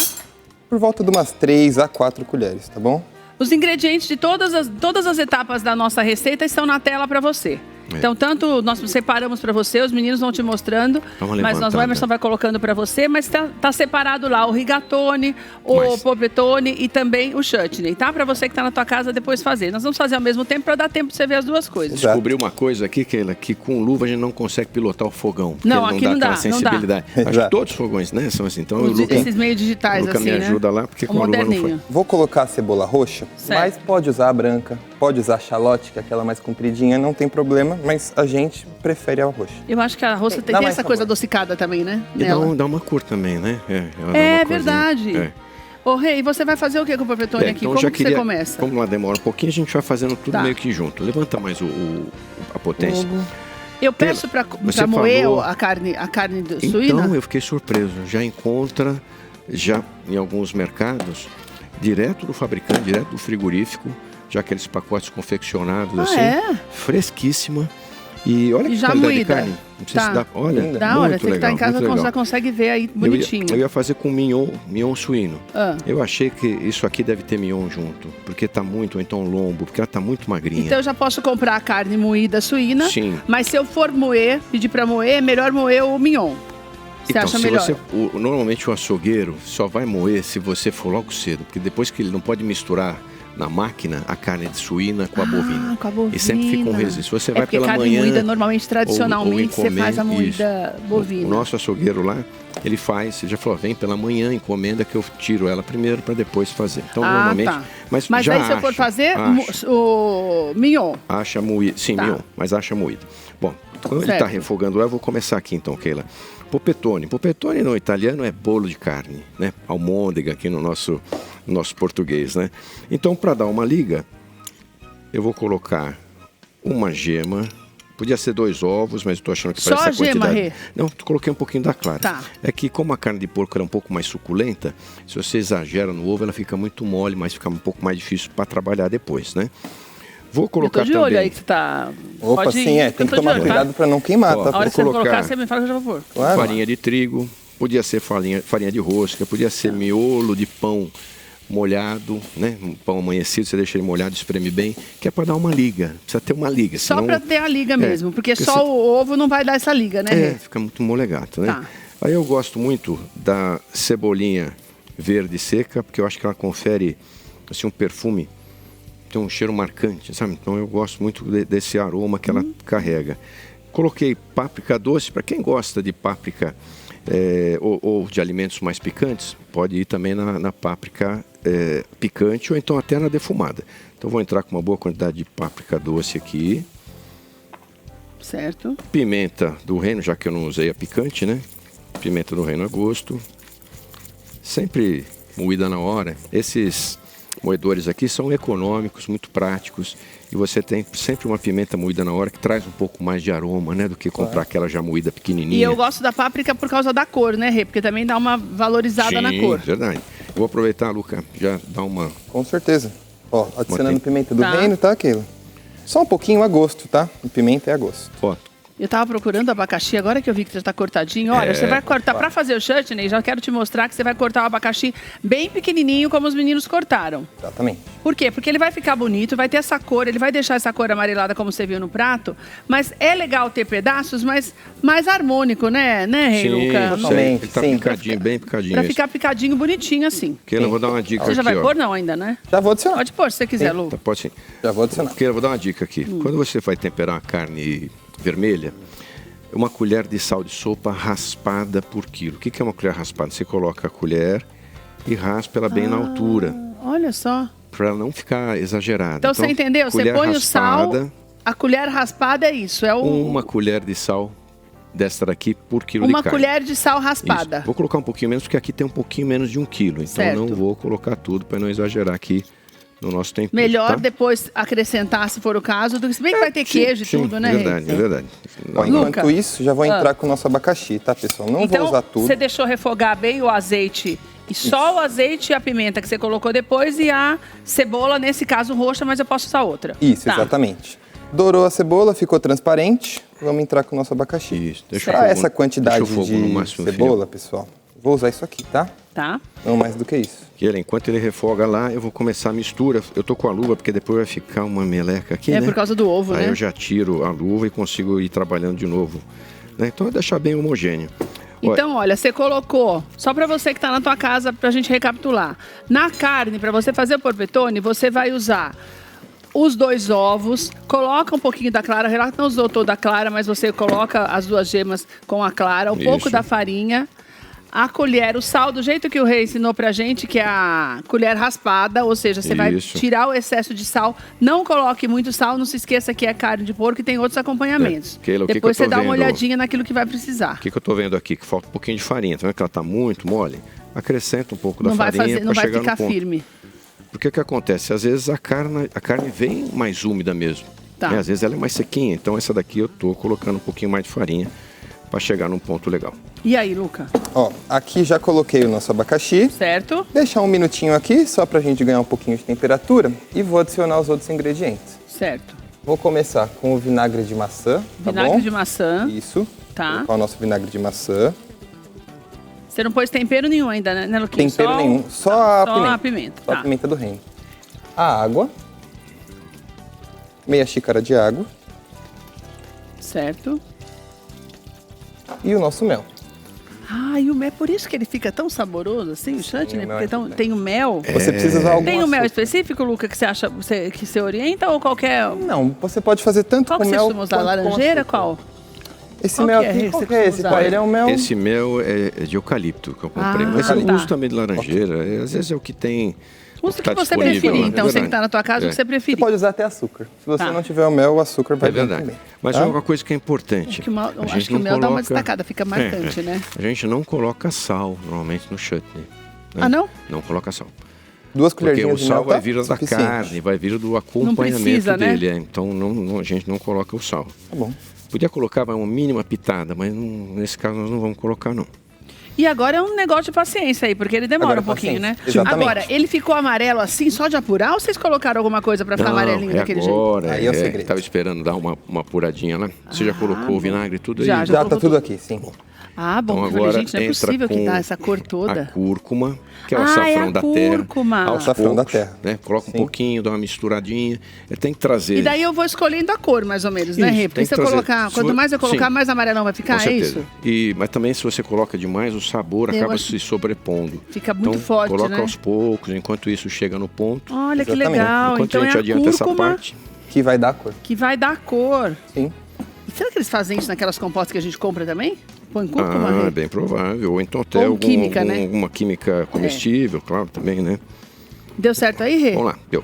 Por volta de umas 3 a 4 colheres, tá bom? Os ingredientes de todas as etapas da nossa receita estão na tela para você. Então, tanto nós separamos para você, os meninos vão te mostrando, mas o Emerson vai colocando para você, mas tá separado lá o rigatone, o polpettone e também o chutney, tá? Para você que tá na tua casa depois fazer. Nós vamos fazer ao mesmo tempo para dar tempo de você ver as duas coisas. Descobri uma coisa aqui, Keila, que com luva a gente não consegue pilotar o fogão. Não, aqui não dá, sensibilidade. Não dá. Acho que todos os fogões, né, são assim. Então, esses meios digitais, assim, me ajuda lá, porque com a luva não foi. Vou colocar a cebola roxa, mas pode usar a branca, pode usar a shallot, que é aquela mais compridinha, não tem problema, mas a gente prefere a roxa. Eu acho que a roxa tem essa coisa adocicada também, né? E dá uma cor também, né? É verdade. Ô, Rei, você vai fazer o que com o polpettone aqui? Então como que você começa? Como lá demora um pouquinho, a gente vai fazendo tudo meio que junto. Levanta mais a potência. Eu peço para moer a carne suína? Então, eu fiquei surpreso. Já encontra, em alguns mercados, direto do fabricante, direto do frigorífico, já aqueles pacotes confeccionados, fresquíssima. E olha que já qualidade moída. De carne. Não sei se dá. Olha, você que está em casa já consegue ver aí bonitinho. Eu ia fazer com mignon suíno. Eu achei que isso aqui deve ter mignon junto, porque está muito, ou então lombo, porque ela está muito magrinha. Então eu já posso comprar a carne moída suína. Sim. Mas se eu for pedir para moer, é melhor moer o mignon. Você acha melhor? Normalmente o açougueiro só vai moer se você for logo cedo, porque depois que ele não pode misturar na máquina a carne de suína com a bovina. Com a bovina. E sempre fica um resíduo. Se você vai pela manhã... Porque carne moída, normalmente, tradicionalmente, você faz a moída bovina. O nosso açougueiro lá, ele já falou, vem pela manhã, encomenda que eu tiro ela primeiro para depois fazer. Então, normalmente... Tá. Mas aí, se eu for fazer, o mignon. Acha moído. Sim, mignon, mas acha moído. Bom, quando ele está refogando lá, eu vou começar aqui então, Keila. Polpettone. Polpettone no italiano é bolo de carne, né? Almôndega aqui no nosso português, né? Então, para dar uma liga, eu vou colocar uma gema. Podia ser 2 ovos, mas eu tô achando que só parece essa quantidade. Só a gema, Rê? Não, coloquei um pouquinho da clara. Tá. É que como a carne de porco era um pouco mais suculenta, se você exagera no ovo, ela fica muito mole, mas fica um pouco mais difícil para trabalhar depois, né? Vou colocar também... Eu tô de olho aí que você tá... Opa, sim, tem que tomar cuidado para não queimar, tá? A hora que você colocar, você me fala que eu já vou pôr. Claro. Farinha de trigo, podia ser farinha de rosca, podia ser miolo de pão molhado, né? Um pão amanhecido, você deixa ele molhado, espreme bem, que é para dar uma liga. Precisa ter uma liga. Só senão... para ter a liga mesmo, porque só o ovo não vai dar essa liga, né? Fica muito molegato, né? Tá. Aí eu gosto muito da cebolinha verde seca, porque eu acho que ela confere assim, um perfume, tem um cheiro marcante, sabe? Então eu gosto muito desse aroma que ela carrega. Coloquei páprica doce, para quem gosta de páprica ou de alimentos mais picantes, pode ir também na páprica picante ou então até na defumada. Então vou entrar com uma boa quantidade de páprica doce aqui. Certo. Pimenta do reino, já que eu não usei a picante, né? Pimenta do reino a gosto. Sempre moída na hora. Esses moedores aqui são econômicos, muito práticos. E você tem sempre uma pimenta moída na hora que traz um pouco mais de aroma, né? Do que comprar aquela já moída pequenininha. E eu gosto da páprica por causa da cor, né, Rê? Porque também dá uma valorizada na cor. Verdade. Vou aproveitar, Luca, já dar uma... Com certeza. Ó, adicionando pimenta do Tá. reino, tá, Keila? Só um pouquinho a gosto, tá? O pimenta é a gosto. Ó, Eu tava procurando abacaxi, agora que eu vi que já tá cortadinho. Olha, você vai cortar, pra fazer o chutney, já quero te mostrar que você vai cortar o abacaxi bem pequenininho, como os meninos cortaram. Exatamente. Por quê? Porque ele vai ficar bonito, vai ter essa cor, ele vai deixar essa cor amarelada como você viu no prato, mas é legal ter pedaços, mas mais harmônico, né, Rei Luca? Totalmente, ele tá sim. picadinho, bem picadinho. Pra ficar picadinho, bonitinho assim. Keila, vou dar uma dica Você aqui, já vai ó. pôr? Não, ainda, né? Já vou adicionar. Pode pôr se você quiser, Lu. Tá, pode sim. Já vou adicionar. Keila, vou dar uma dica aqui. Quando você vai temperar a carne vermelha, uma colher de sal de sopa raspada por quilo. O que é uma colher raspada? Você coloca a colher e raspa ela bem na altura, Olha só. para ela não ficar exagerada. Então você entendeu? Você colher põe o sal, raspada, a colher raspada é isso. É uma colher de sal desta daqui por quilo de uma carne. colher de sal Isso. raspada. Vou colocar um pouquinho menos, porque aqui tem um pouquinho menos de 1 quilo. Então Certo. não vou colocar tudo para não exagerar aqui no nosso tempero. Melhor tá? depois acrescentar, se for o caso, do que se bem que vai ter queijo e Sim, tudo, né, é Rei? verdade, é verdade. Ó, enquanto Luca. isso, já vou entrar com o nosso abacaxi, tá, pessoal? Não Então, vou usar tudo. você deixou refogar bem o azeite e só o azeite e a pimenta que você colocou depois e a cebola, nesse caso roxa, mas eu posso usar outra. Isso, Tá. exatamente. Dourou a cebola, ficou transparente. Vamos entrar com o nosso abacaxi. Isso, deixa o Para fogo- essa quantidade deixa o fogo no de máximo cebola, pessoal, vou usar isso aqui, tá? Tá? Não mais do que isso. Keila, enquanto ele refoga lá, eu vou começar a mistura. Eu tô com a luva, porque depois vai ficar uma meleca aqui, É né? por causa do ovo, Aí né? eu já tiro a luva e consigo ir trabalhando de novo. Né? Então é deixar bem homogêneo. Olha, Então, olha, você colocou, só para você que tá na tua casa, pra gente recapitular. Na carne, para você fazer o porpetone, você vai usar os 2 ovos, coloca um pouquinho da clara, Renato não usou toda a clara, mas você coloca as 2 gemas com a clara, um pouco Isso. da farinha, a colher, o sal, do jeito que o Rei ensinou pra gente, que é a colher raspada, ou seja, você vai Isso. tirar o excesso de sal, não coloque muito sal, não se esqueça que é carne de porco e tem outros acompanhamentos. Keila, o que Depois que eu você tô dá uma vendo? olhadinha naquilo que vai precisar. O que eu tô vendo aqui? Que falta um pouquinho de farinha. Tá vendo que ela tá muito mole? Acrescenta um pouco da Não vai farinha fazer, não para vai chegar ficar no ponto. firme. Porque o que acontece? Às vezes a carne vem mais úmida mesmo. Tá. Né? Às vezes ela é mais sequinha. Então essa daqui eu tô colocando um pouquinho mais de farinha para chegar num ponto legal. E aí, Luca? Ó, aqui já coloquei o nosso abacaxi. Certo? Deixar um minutinho aqui, só pra gente ganhar um pouquinho de temperatura. E vou adicionar os outros ingredientes. Certo. Vou começar com o vinagre de maçã, tá Vinagre bom? de maçã. Isso. Tá. Vou colocar o nosso vinagre de maçã. Você não pôs tempero nenhum ainda, né, Luquinha? Tempero nenhum, só a pimenta. a pimenta, Só tá. a pimenta do reino. A água. Meia xícara de água. Certo. E o nosso mel. Ah, e o mel, por isso que ele fica tão saboroso assim, o chutney, o mel porque é muito tem o mel. Você precisa usar algum Tem um mel açúcar. específico, Luca, que você acha que você orienta ou qualquer. Não, você pode fazer tanto Qual com que você mel costuma usar? quanto com Laranjeira? açúcar. Qual? Esse Qual mel que é aqui, esse qual que que é você esse? usa? Pai? Ele é um mel... Esse mel é de eucalipto que eu comprei. Ah, Mas eu tá. uso também de laranjeira. Às vezes é o que tem. Usa o tá que você disponível preferir, lá. então, É você que verdade. tá na tua casa, o que você Você preferir. pode usar até açúcar. Se você Tá. não tiver o mel, o açúcar vai É bem verdade. também. Mas tá? é uma coisa que é importante. Acho que o mel, A gente acho que o não mel dá uma coloca- destacada, fica marcante, né? A gente não coloca sal normalmente no chutney. né? Ah, não? Não coloca sal. 2 Porque o colherzinhas de mel sal tá vai vir da suficiente. carne, vai vir do acompanhamento precisa, né? dele. Então a gente não coloca o sal. Tá bom. Podia colocar uma mínima pitada, mas nesse caso nós não vamos colocar, não. E agora é um negócio de paciência aí, porque ele demora Agora um pouquinho, né? paciência, exatamente. Agora, ele ficou amarelo assim, só de apurar, ou vocês colocaram alguma coisa pra ficar amarelinho é daquele jeito? agora, Aí é o segredo. Tava esperando dar uma apuradinha lá. Você já colocou o vinagre e tudo aí? Já Já tá colocou tudo tudo. aqui, sim. Ah, bom, então, agora, agora gente, não é possível que dá essa cor toda. A cúrcuma, que é o açafrão da terra. O açafrão da terra. Né? Coloca um pouquinho, dá uma misturadinha. Tem que trazer. E daí eu vou escolhendo a cor, mais ou menos, né, Rê? Porque se eu colocar, quanto mais eu colocar, mais amarelão vai ficar, é isso? Mas também se você coloca demais, o sabor acaba se sobrepondo. Fica muito forte, coloca né? aos poucos, enquanto isso chega no ponto. Olha que legal. Enquanto então a gente adianta essa parte. Que vai dar cor. Que vai dar cor. Sim. E será que eles fazem isso naquelas compostas que a gente compra também? Põe cúrcuma? É bem provável. Ou então até alguma química comestível, claro, também, né? Deu certo aí, Rê? Vamos lá, deu.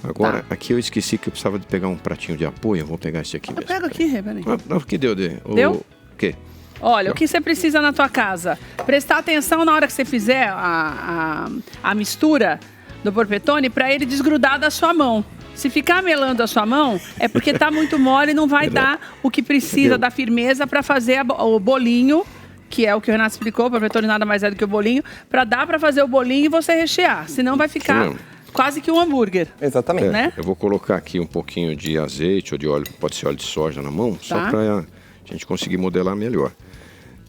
Agora, aqui eu esqueci que eu precisava de pegar um pratinho de apoio. Eu vou pegar esse aqui mesmo. Eu pego aqui, Rê, peraí. Não, o que deu? Deu? O quê? Olha, o que você precisa na tua casa? Prestar atenção na hora que você fizer a mistura do porpetone para ele desgrudar da sua mão. Se ficar melando a sua mão, é porque tá muito mole e não vai dar o que precisa da firmeza para fazer o bolinho, que é o que o Renato explicou, o porpetone nada mais é do que o bolinho, para dar para fazer o bolinho e você rechear. Senão vai ficar quase que um hambúrguer. Exatamente. Né? Eu vou colocar aqui um pouquinho de azeite ou de óleo, pode ser óleo de soja na mão, só para a gente conseguir modelar melhor.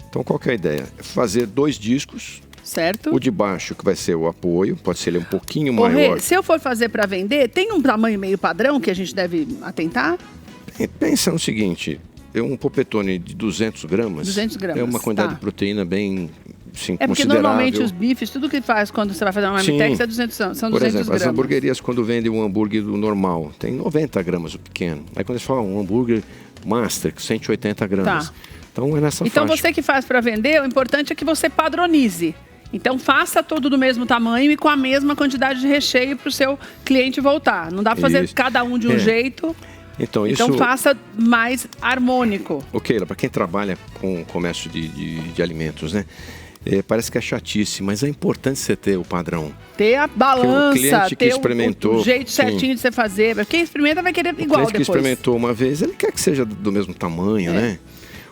Então, qual que é a ideia? Fazer 2 discos. Certo. O de baixo, que vai ser o apoio, pode ser ele um pouquinho maior. Rê, se eu for fazer para vender, tem um tamanho meio padrão que a gente deve atentar? Pensa no seguinte, um polpetone de 200 gramas, 200 gramas, é uma quantidade de proteína bem porque considerável. Normalmente os bifes, tudo que faz quando você vai fazer uma marmitex é 200, são 200 Por exemplo, gramas. as hamburguerias, quando vendem um hambúrguer normal, tem 90 gramas o pequeno. Aí quando eles falam um hambúrguer master, 180 gramas. Tá. Então é nessa Então faixa. você que faz para vender, o importante é que você padronize. Então faça tudo do mesmo tamanho e com a mesma quantidade de recheio para o seu cliente voltar. Não dá para fazer cada um de um jeito. Então faça mais harmônico. Ok, para quem trabalha com comércio de alimentos, né? Parece que é chatice, mas é importante você ter o padrão. Ter a balança, o cliente que ter experimentou, o jeito certinho de você fazer. Quem experimenta vai querer igual depois. O cliente que experimentou uma vez, ele quer que seja do mesmo tamanho, né?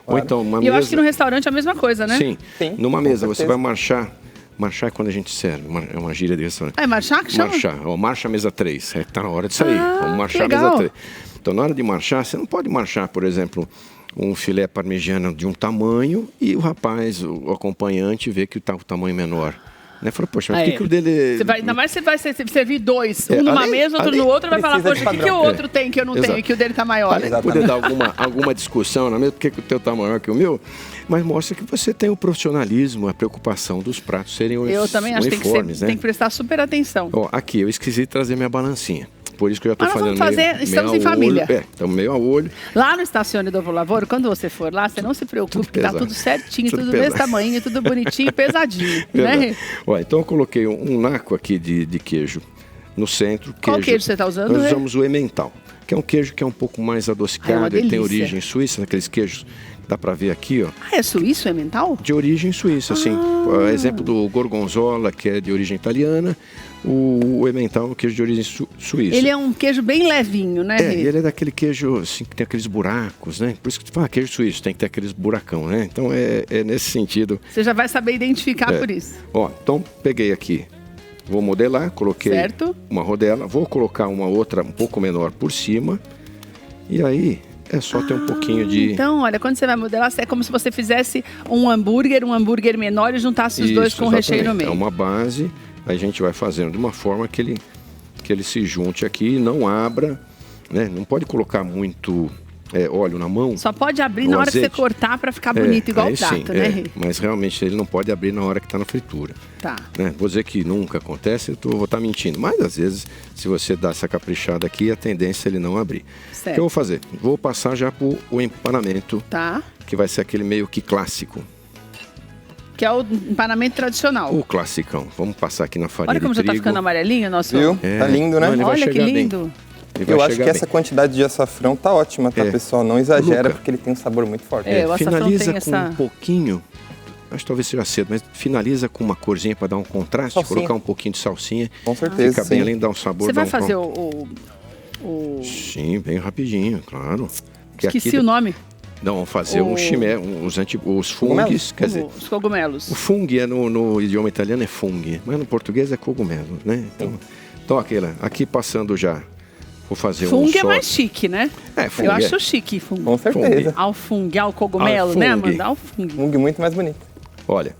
Ou então uma mesa... eu acho que no restaurante é a mesma coisa, né? Sim. Numa mesa você vai marchar. Marchar é quando a gente serve, é uma gíria de restaurante. É marchar que chama? Marchar, marcha mesa 3, tá na hora de sair. Vamos marchar mesa 3. Então na hora de marchar, você não pode marchar, por exemplo, um filé parmegiano de um tamanho e o rapaz, o acompanhante, vê que tá o tamanho menor. Né? Fala, poxa, mas que o dele... Ainda mais se você vai servir 2, um numa mesa, outro no outro, vai falar, poxa, o que o outro tem que eu não tenho e que o dele tá maior? Além de poder dar alguma discussão na mesa, porque o teu tá maior que o meu, mas mostra que você tem o profissionalismo, a preocupação dos pratos serem uniformes. Eu também acho que tem que prestar super atenção. Aqui, eu esqueci de trazer minha balancinha. Por isso que eu já estou fazendo estamos em família. Estamos meio a olho. Lá no Estacione do Ovo Lavoro, quando você for lá, você não se preocupe, que tá tudo certinho, tudo do mesmo tamanho, tudo bonitinho, pesadinho. Né? Então eu coloquei um naco aqui de queijo no centro. Qual queijo você está usando? Nós usamos o Emmental, que é um queijo que é um pouco mais adocicado, ele tem origem suíça, aqueles queijos que dá para ver aqui, ó. É suíço o Emmental? De origem suíça, sim. Exemplo do Gorgonzola, que é de origem italiana. O Emmental é um queijo de origem suíça. Ele é um queijo bem levinho, né? Ele é daquele queijo assim, que tem aqueles buracos, né? Por isso que tu fala queijo suíço, tem que ter aqueles buracão, né? Então é nesse sentido. Você já vai saber identificar por isso. Então peguei aqui, vou modelar, coloquei uma rodela, vou colocar uma outra um pouco menor por cima e aí é só ter um pouquinho de... Então, olha, quando você vai modelar, é como se você fizesse um hambúrguer menor e juntasse os dois com o recheio no meio. É uma base... Aí a gente vai fazendo de uma forma que ele se junte aqui e não abra, né? Não pode colocar muito óleo na mão. Só pode abrir na hora que você cortar para ficar bonito, igual o prato, né? Mas realmente ele não pode abrir na hora que está na fritura. Tá. Né? Vou dizer que nunca acontece, vou estar mentindo. Mas às vezes, se você dá essa caprichada aqui, a tendência é ele não abrir. Certo. O que eu vou fazer? Vou passar já para o empanamento, que vai ser aquele meio que clássico. Que é o empanamento tradicional. O classicão. Vamos passar aqui na farinha de trigo. Olha como já tá ficando amarelinho o nosso... Viu? Tá lindo, né? Olha que lindo. Eu acho que essa quantidade de açafrão tá ótima, tá, pessoal? Não exagera, porque ele tem um sabor muito forte. O açafrão finaliza tem com um pouquinho, acho que talvez seja cedo, mas finaliza com uma corzinha para dar um contraste, colocar um pouquinho de salsinha. Com certeza, fica bem, além de dar um sabor. Você vai fazer Sim, bem rapidinho, claro. Esqueci o nome. Não, vamos fazer um chimé, os fungues, quer dizer... Os cogumelos. O fungo no idioma italiano é fungi, mas no português é cogumelo, né? Então aqui passando já Vou fazer fungo só. É mais chique, né? Fungo Eu acho chique fungo. Com certeza. Alfungue, ao cogumelo, né, Amanda? Alfungue. Fungo muito mais bonito. Olha,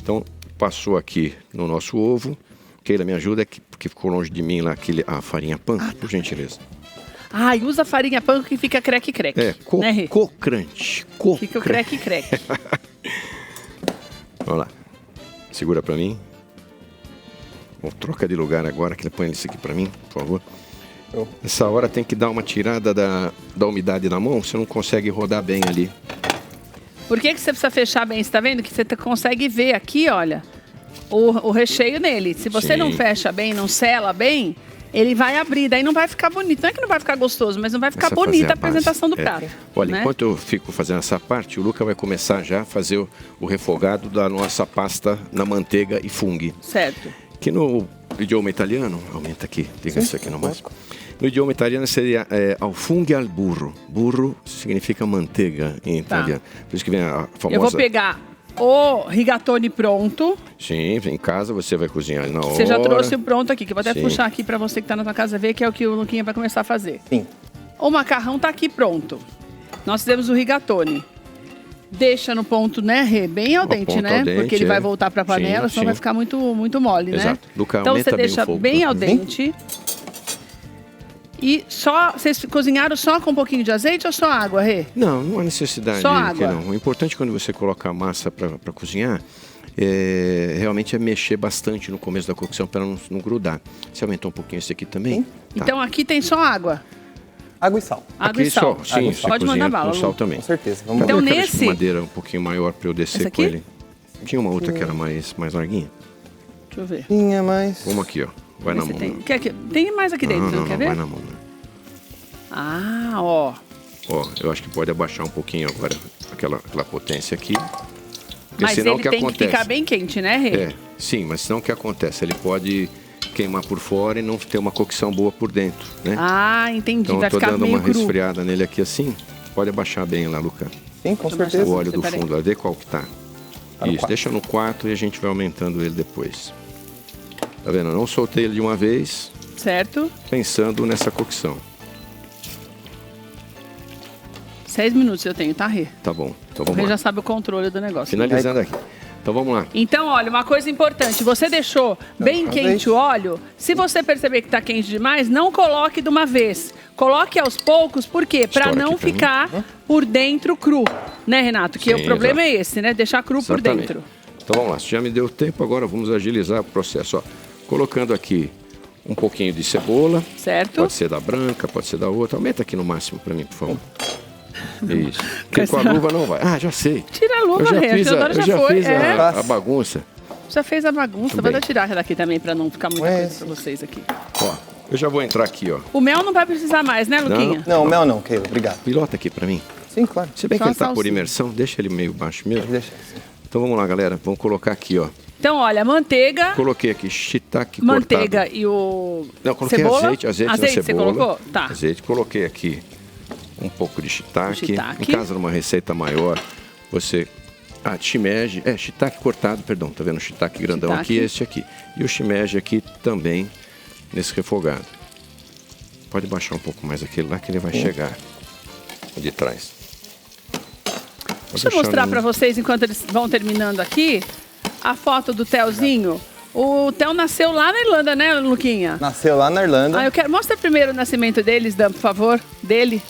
então passou aqui no nosso ovo. Keila, me ajuda, porque ficou longe de mim lá a farinha panko, por gentileza. E usa farinha panko que fica creque-creque. Né, Cocrante. Fica o creque-creque. Vamos lá. Segura pra mim. Vou trocar de lugar agora, que ele põe isso aqui pra mim, por favor. Nessa hora tem que dar uma tirada da umidade na mão, você não consegue rodar bem ali. Por que você precisa fechar bem? Você tá vendo que você consegue ver aqui, olha, o recheio nele. Se você não fecha bem, não sela bem, ele vai abrir, daí não vai ficar bonito. Não é que não vai ficar gostoso, mas não vai ficar bonita a apresentação do prato. Olha, né? Enquanto eu fico fazendo essa parte, o Luca vai começar já a fazer o refogado da nossa pasta na manteiga e fungo. Certo. Que no idioma italiano, aumenta aqui, diga isso aqui no máximo. No idioma italiano seria alfungue al burro. Burro significa manteiga em italiano. Por isso que vem a famosa... Eu vou pegar o rigatone pronto. Sim, em casa você vai cozinhar na hora. Você já trouxe o pronto aqui, que eu vou até puxar aqui pra você que tá na tua casa ver, que é o que o Luquinha vai começar a fazer. Sim. O macarrão tá aqui pronto. Nós fizemos o rigatone. Deixa no ponto, né, Rê? Bem al dente, né? Al dente, porque ele vai voltar pra panela, senão vai ficar muito mole, né? Exato. Luca, então você deixa fogo, bem al dente. E só, vocês cozinharam só com um pouquinho de azeite ou só água, Rê? Não, não há necessidade. Só água? Não. O importante quando você coloca a massa para cozinhar, realmente é mexer bastante no começo da cocção para não grudar. Você aumentou um pouquinho esse aqui também? Sim. Tá. Então aqui tem só água. Água e sal. Água e sal. Sim, você pode mandar bala, com sal Lu. também. Com certeza. Vamos Então Cadê aquela nesse... madeira um pouquinho maior para eu descer com ele? Tinha uma outra que era mais larguinha? Deixa eu ver. Tinha mais... Vamos aqui, ó. Vai na mão. Tem mais aqui dentro, não quer ver? Vai na mão. Né? Ó. Ó, eu acho que pode abaixar um pouquinho agora aquela potência aqui. Porque Mas senão ele o que tem acontece? que ficar bem quente, né, Rê? Sim, mas senão o que acontece? Ele pode queimar por fora e não ter uma cocção boa por dentro, né? Entendi. Então vai eu tô ficar dando meio uma cru. resfriada nele aqui assim. Pode abaixar bem lá, Luca. Sim, com certeza. O óleo do Peraí. fundo, vê qual que tá. Tá no Isso, deixa no 4 e a gente vai aumentando ele depois. Tá vendo? Eu não soltei ele de uma vez, Certo. pensando nessa cocção. 6 minutos eu tenho, tá, Rê? Tá bom, então O vamos Rê lá. já sabe o controle do negócio. Finalizando aqui. Então vamos lá. Então, olha, uma coisa importante. Você deixou bem quente o óleo. Se você perceber que tá quente demais, não coloque de uma vez. Coloque aos poucos, por quê? Para Estoura não aqui pra ficar por dentro cru. Né, Renato? Que Sim, o problema exato. é esse, né? Deixar cru por Exatamente. dentro. Então vamos lá, se já me deu tempo, agora vamos agilizar o processo. Ó. Colocando aqui um pouquinho de cebola. Certo. Pode ser da branca, pode ser da outra. Aumenta aqui no máximo para mim, por favor. Isso. Porque com a luva não vai. Já sei. Tira a luva, Eu já Rê. fiz, Agora já foi. fiz a bagunça. Já fez a bagunça. Vou bem. tirar daqui também para não ficar muita coisa para vocês aqui. Ó, eu já vou entrar aqui, ó. O mel não vai precisar mais, né, Luquinha? Não, mel não, Keila. Obrigado. Pilota aqui para mim. Sim, claro. Se bem Só que ele tá a por salsinha. imersão, deixa ele meio baixo mesmo. Deixa. Então vamos lá, galera. Vamos colocar aqui, ó. Então, olha, manteiga, Coloquei aqui shiitake manteiga cortado. e o Não, coloquei cebola. azeite na Azeite você cebola. colocou? Tá. Azeite. Coloquei aqui um pouco de shiitake. Shiitake. Em casa, numa receita maior, você... shimeji. Shiitake cortado, perdão. Tá vendo o shiitake grandão Shiitake. aqui? Este aqui. E o shimeji aqui também, nesse refogado. Pode baixar um pouco mais aquele lá que ele vai chegar de trás. Deixa eu mostrar para vocês, enquanto eles vão terminando aqui, a foto do Telzinho. O Tel nasceu lá na Irlanda, né, Luquinha? Nasceu lá na Irlanda. Eu quero... Mostra primeiro o nascimento deles, Dan, por favor. Dele.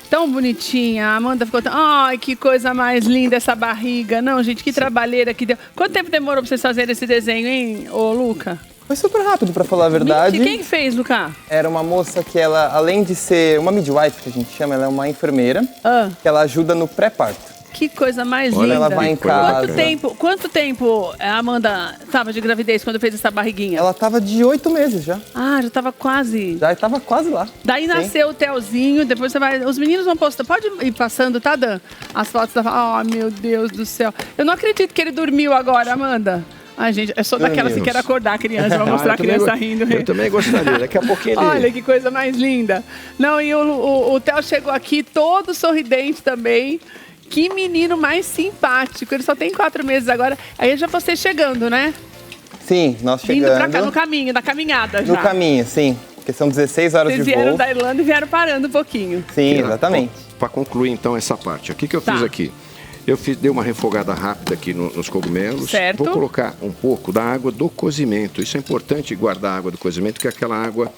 Tão bonitinha. A Amanda ficou tão... Ai, que coisa mais linda essa barriga. Não, gente, que trabalheira que deu. Quanto tempo demorou para vocês fazerem esse desenho, hein, ô Luca? Foi super rápido, pra falar a verdade. Quem fez, Luca? Era uma moça que ela, além de ser uma midwife, que a gente chama, ela é uma enfermeira, que ela ajuda no pré-parto. Que coisa mais Olha, linda. ela vai em casa. Quanto tempo a Amanda estava de gravidez quando fez essa barriguinha? Ela tava de 8 meses já. Já estava quase. Já tava quase lá. Daí Sim. nasceu o Telzinho, depois você vai... Os meninos vão postar. Pode ir passando, tá, Dan? As fotos da... meu Deus do céu. Eu não acredito que ele dormiu agora, Amanda. Ai, gente, é só daquelas que quer acordar a criança, vai mostrar a criança rindo. Eu também gostaria, daqui a pouquinho ele... Olha que coisa mais linda. Não, e o Theo chegou aqui todo sorridente também. Que menino mais simpático. Ele só tem 4 meses agora. Aí já você chegando, né? Sim, nós chegando. Vindo pra cá no caminho, da caminhada já. No caminho, sim. porque são 16 horas Vocês de voo. vieram da Irlanda e vieram parando um pouquinho. Sim, exatamente. Para concluir, então, essa parte. O que eu fiz aqui? Dei uma refogada rápida aqui nos cogumelos. Certo. Vou colocar um pouco da água do cozimento. Isso é importante, guardar a água do cozimento, que é aquela água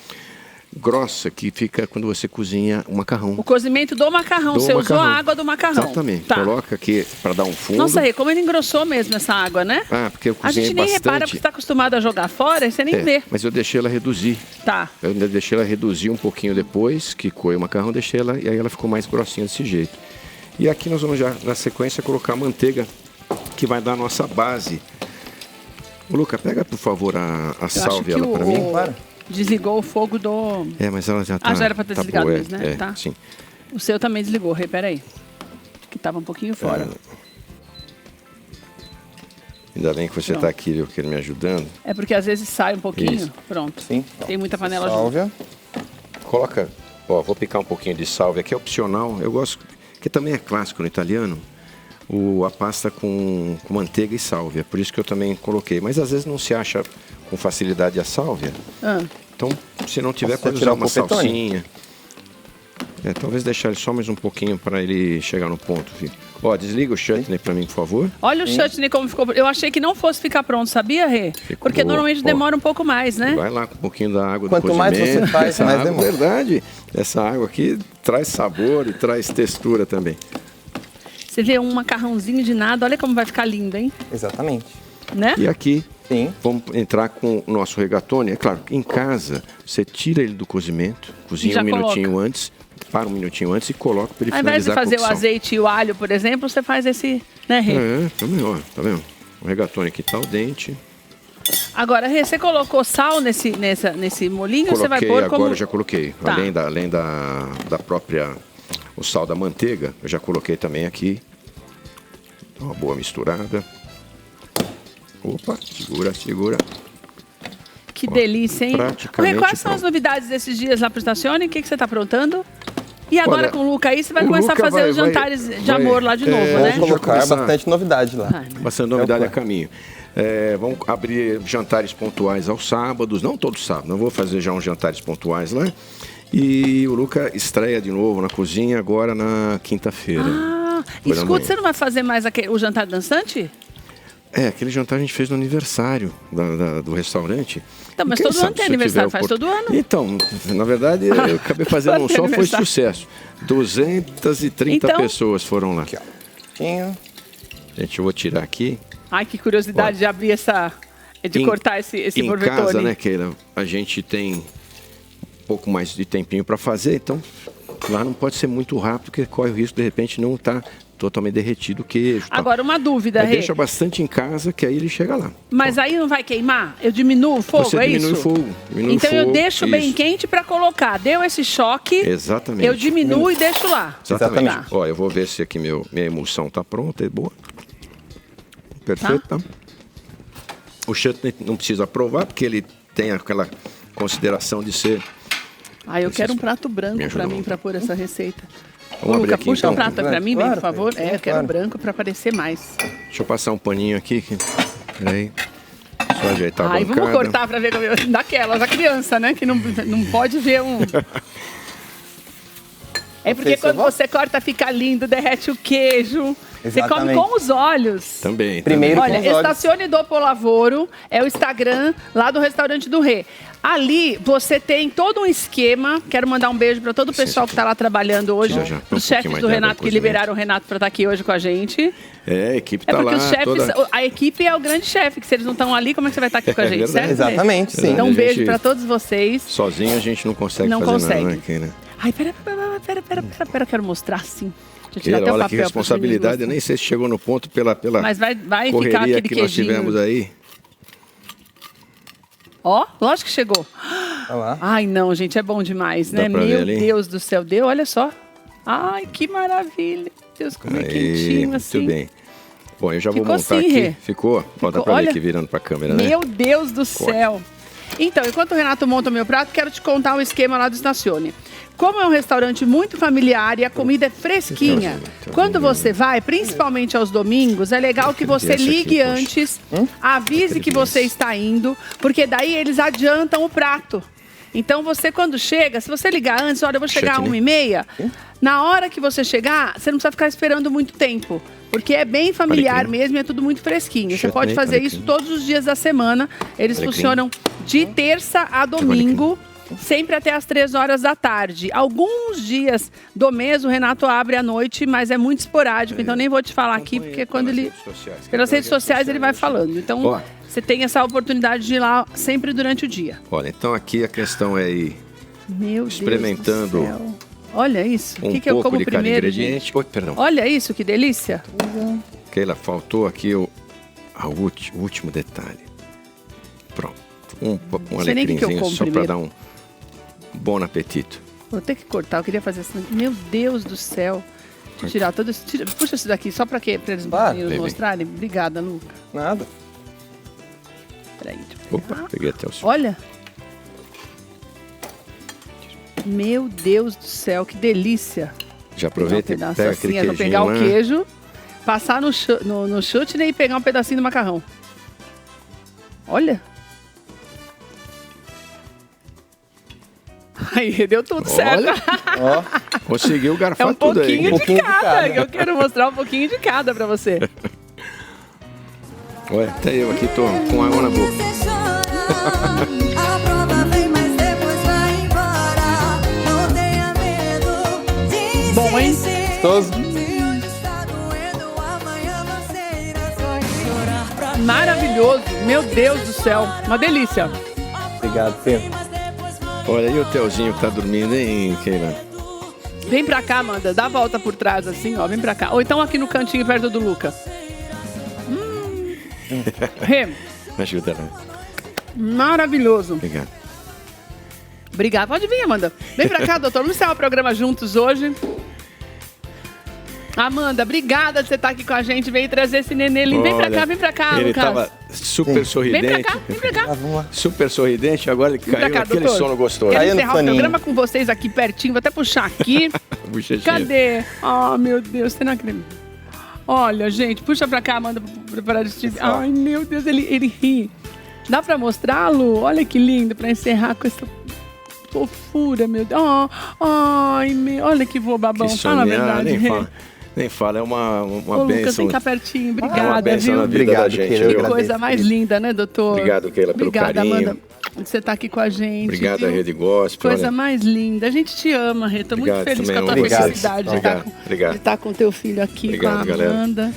grossa que fica quando você cozinha o macarrão. O cozimento do macarrão. Você usou a água do macarrão. Exatamente. Coloca aqui para dar um fundo. Nossa, Rê, como ele engrossou mesmo essa água, né? Porque eu A cozinhei gente nem bastante. repara porque está acostumado a jogar fora e você nem vê. Mas eu deixei ela reduzir. Tá. Eu ainda deixei ela reduzir um pouquinho depois, que coei o macarrão, deixei ela e aí ela ficou mais grossinha desse jeito. E aqui nós vamos já, na sequência, colocar a manteiga, que vai dar a nossa base. Ô, Luca, pega, por favor, a salve ela para mim. Claro. Desligou o fogo do... Mas ela já tá... já era para ter desligado boa, mesmo, né? Tá. Sim. O seu também desligou, Rê, peraí. Que tava um pouquinho fora. Ainda bem que você está aqui, viu, me ajudando. É porque às vezes sai um pouquinho. Isso. Pronto. Sim. Tem muita panela Sálvia. junto. Coloca... vou picar um pouquinho de salve aqui, é opcional. Eu gosto... Que também é clássico no italiano. A pasta com manteiga e sálvia. Por isso que eu também coloquei. Mas às vezes não se acha com facilidade a sálvia. Então, se não tiver, pode usar uma salsinha. Talvez deixar ele só mais um pouquinho para ele chegar no ponto, filho. Desliga o chutney para mim, por favor. Olha o chutney como ficou. Eu achei que não fosse ficar pronto, sabia, Rê? Porque normalmente demora um pouco mais, né? Vai lá com um pouquinho da água Quanto do cozimento. mais você faz, mais água, demora. Verdade. Essa água aqui traz sabor e traz textura também. Você vê um macarrãozinho de nada, olha como vai ficar lindo, hein? Exatamente. Né? E aqui, Sim. vamos entrar com o nosso rigatone. É claro, em casa, você tira ele do cozimento, cozinha um minutinho antes, para um minutinho antes e coloca para ele Ao invés de finalizar a fazer o cocção. azeite e o alho, por exemplo, você faz esse, né, Rê? Também, ó, tá vendo? O rigatone aqui tá al dente. Agora, Rê, você colocou sal nesse molinho ou você vai pôr como... Agora eu já coloquei. Tá. Além da própria... O sal da manteiga, eu já coloquei também aqui. Uma boa misturada. Opa, segura. Que delícia, hein? Praticamente Rê, quais são as novidades desses dias lá pro Estacione? O que você tá aprontando? E agora com o Luca aí, você vai começar a fazer os jantares de amor lá de novo, né? Vamos colocar bastante novidade lá. Bastante novidade a caminho. Vamos abrir jantares pontuais aos sábados, não todos os sábados, não vou fazer já uns jantares pontuais lá. E o Luca estreia de novo na cozinha agora na quinta-feira. Escuta, você não vai fazer mais o jantar dançante? Aquele jantar a gente fez no aniversário do restaurante. Então, mas todo ano tem aniversário, faz todo ano. Então, na verdade, eu acabei fazendo um só, foi sucesso. 230 pessoas foram lá. Aqui, ó. Gente, eu vou tirar aqui. Ai, que curiosidade de abrir de cortar esse borvetone. Em casa, né, Keila, a gente tem um pouco mais de tempinho para fazer, então lá não pode ser muito rápido, porque corre o risco, de repente, não estar totalmente derretido o queijo. Agora, uma dúvida, Rê. Deixa bastante em casa, que aí ele chega lá. Mas aí não vai queimar? Eu diminuo o fogo, Você diminui o fogo. Então eu deixo bem quente para colocar. Deu esse choque, exatamente. Eu diminuo e deixo lá. Exatamente. Tá. Ó, eu vou ver se aqui minha emulsão tá pronta, é boa. Perfeito, tá? O chutney não precisa provar, porque ele tem aquela consideração de ser... Eu quero um prato branco para mim, para pôr essa receita. Vamos abrir Luca, aqui, puxa então. um prato para mim, Claro, por favor. Eu quero claro. branco para aparecer mais. Deixa eu passar um paninho aqui. Peraí. Só ajeitar a bancada. Vamos cortar para ver como daquelas, a criança, né? Que não pode ver um... É porque quando você corta fica lindo, derrete o queijo. Exatamente. Você come com os olhos. Também. Primeiro Olha, com os olhos. Estacione Dopo Lavoro é o Instagram lá do restaurante do Rê. Ali você tem todo um esquema. Quero mandar um beijo para todo o pessoal que está lá trabalhando hoje. Já. Os chefes do Renato que liberaram o Renato para estar aqui hoje com a gente. A equipe tá lá. Porque os chefes, a equipe é o grande chefe, que se eles não estão ali, como é que você vai estar aqui com a gente, certo? Exatamente, sim. Então um beijo para todos vocês. Sozinho a gente não consegue fazer nada, né, Keila? Ai, pera, eu quero mostrar assim. Deixa eu tirar até o Olha papel que responsabilidade, eu nem sei se chegou no ponto pela Mas vai correria ficar aquele que nós queijinho. tivemos aí. Ó, lógico que chegou. Olha lá. Ai, não, gente, é bom demais, né? Dá pra ver Meu ali? Deus do céu, deu, olha só. Ai, que maravilha. Deus, como é quentinho assim. Muito bem. Bom, eu já Ficou vou montar assim, aqui. Rê. Ficou? Bota pra Olha, mim aqui virando pra câmera, né? Meu Deus do céu. Então, enquanto o Renato monta o meu prato, quero te contar um esquema lá do Estacione. Como é um restaurante muito familiar e a comida é fresquinha, quando você vai, principalmente aos domingos, é legal que você ligue antes, avise que você está indo, porque daí eles adiantam o prato. Então você quando chega, se você ligar antes, olha, eu vou chegar às 1h30, na hora que você chegar, você não precisa ficar esperando muito tempo. Porque é bem familiar mesmo e é tudo muito fresquinho. Você pode fazer isso todos os dias da semana. Eles funcionam de terça a domingo, sempre até as 3 horas da tarde. Alguns dias do mês o Renato abre à noite, mas é muito esporádico. Então nem vou te falar aqui, porque quando ele... Pelas redes sociais ele vai falando. Então você tem essa oportunidade de ir lá sempre durante o dia. Olha, então aqui a questão é ir experimentando... Meu Deus do céu. Olha isso. Um que eu pouco como de cada primeiro, ingrediente. gente? Oi, perdão. Olha isso, que delícia. Keila, faltou aqui o último detalhe. Pronto. Um alecrimzinho só para dar um bom apetite. Vou ter que cortar, eu queria fazer assim. Meu Deus do céu. Deixa eu tirar todo isso. Puxa isso daqui, só para quê? Para eles mostrarem. Obrigada, Luca. Nada. Peraí. Opa, peguei até o seu. Olha. Meu Deus do céu, que delícia. Já aproveita e pega aquele queijinho vou pegar o queijo, passar no chutney e pegar um pedacinho do macarrão. Olha. Aí, deu tudo certo. Conseguiu garfar tudo aí. É um pouquinho de cada. Eu quero mostrar um pouquinho de cada pra você. Olha, até eu aqui tô com água na boca. Bom, hein? Gostoso. Maravilhoso. Meu Deus do céu. Uma delícia. Obrigado, Fê. Olha, e o Telzinho que tá dormindo, hein, Keila? Vem pra cá, Amanda. Dá a volta por trás, assim, ó. Vem pra cá. Ou então aqui no cantinho, perto do Luca. Rê. Me ajuda, né? Maravilhoso. Obrigado. Obrigada. Pode vir, Amanda. Vem pra cá, doutor. Vamos encerrar o programa juntos hoje. Amanda, obrigada de você estar aqui com a gente. Veio trazer esse nenê lindo. Vem pra cá, ele Lucas. Tava super sorridente. Vem pra cá. Super sorridente, agora ele caiu naquele doutor. sono gostoso. Quero encerrar o programa com vocês aqui pertinho. Vou até puxar aqui. Cadê? Oh, meu Deus, você não acredita. Olha, gente, puxa pra cá, Amanda, para Steve. Ai, meu Deus, ele ri. Dá pra mostrá-lo? Olha que lindo, pra encerrar com essa fofura, meu Deus. Ai, olha que babão. Fala a verdade. Nem fala, é uma bênção. Lucas, vem cá pertinho. Obrigada, é uma bênção na vida Obrigado, da gente. Que coisa mais linda, né, doutor? Obrigado, Keila, pelo carinho. Amanda, de você estar aqui com a gente. Obrigado, a Rede Gospel. Coisa mais linda. A gente te ama, Rê. Tô muito feliz com a tua felicidade de estar com o teu filho aqui, obrigado, com a Amanda.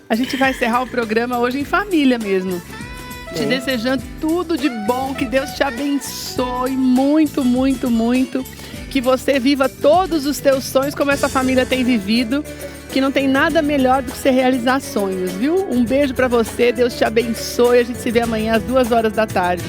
A gente vai encerrar o programa hoje em família mesmo. Te desejando tudo de bom, que Deus te abençoe muito, muito, muito. Que você viva todos os teus sonhos como essa família tem vivido. Que não tem nada melhor do que você realizar sonhos, viu? Um beijo pra você, Deus te abençoe. A gente se vê amanhã às 2 horas da tarde.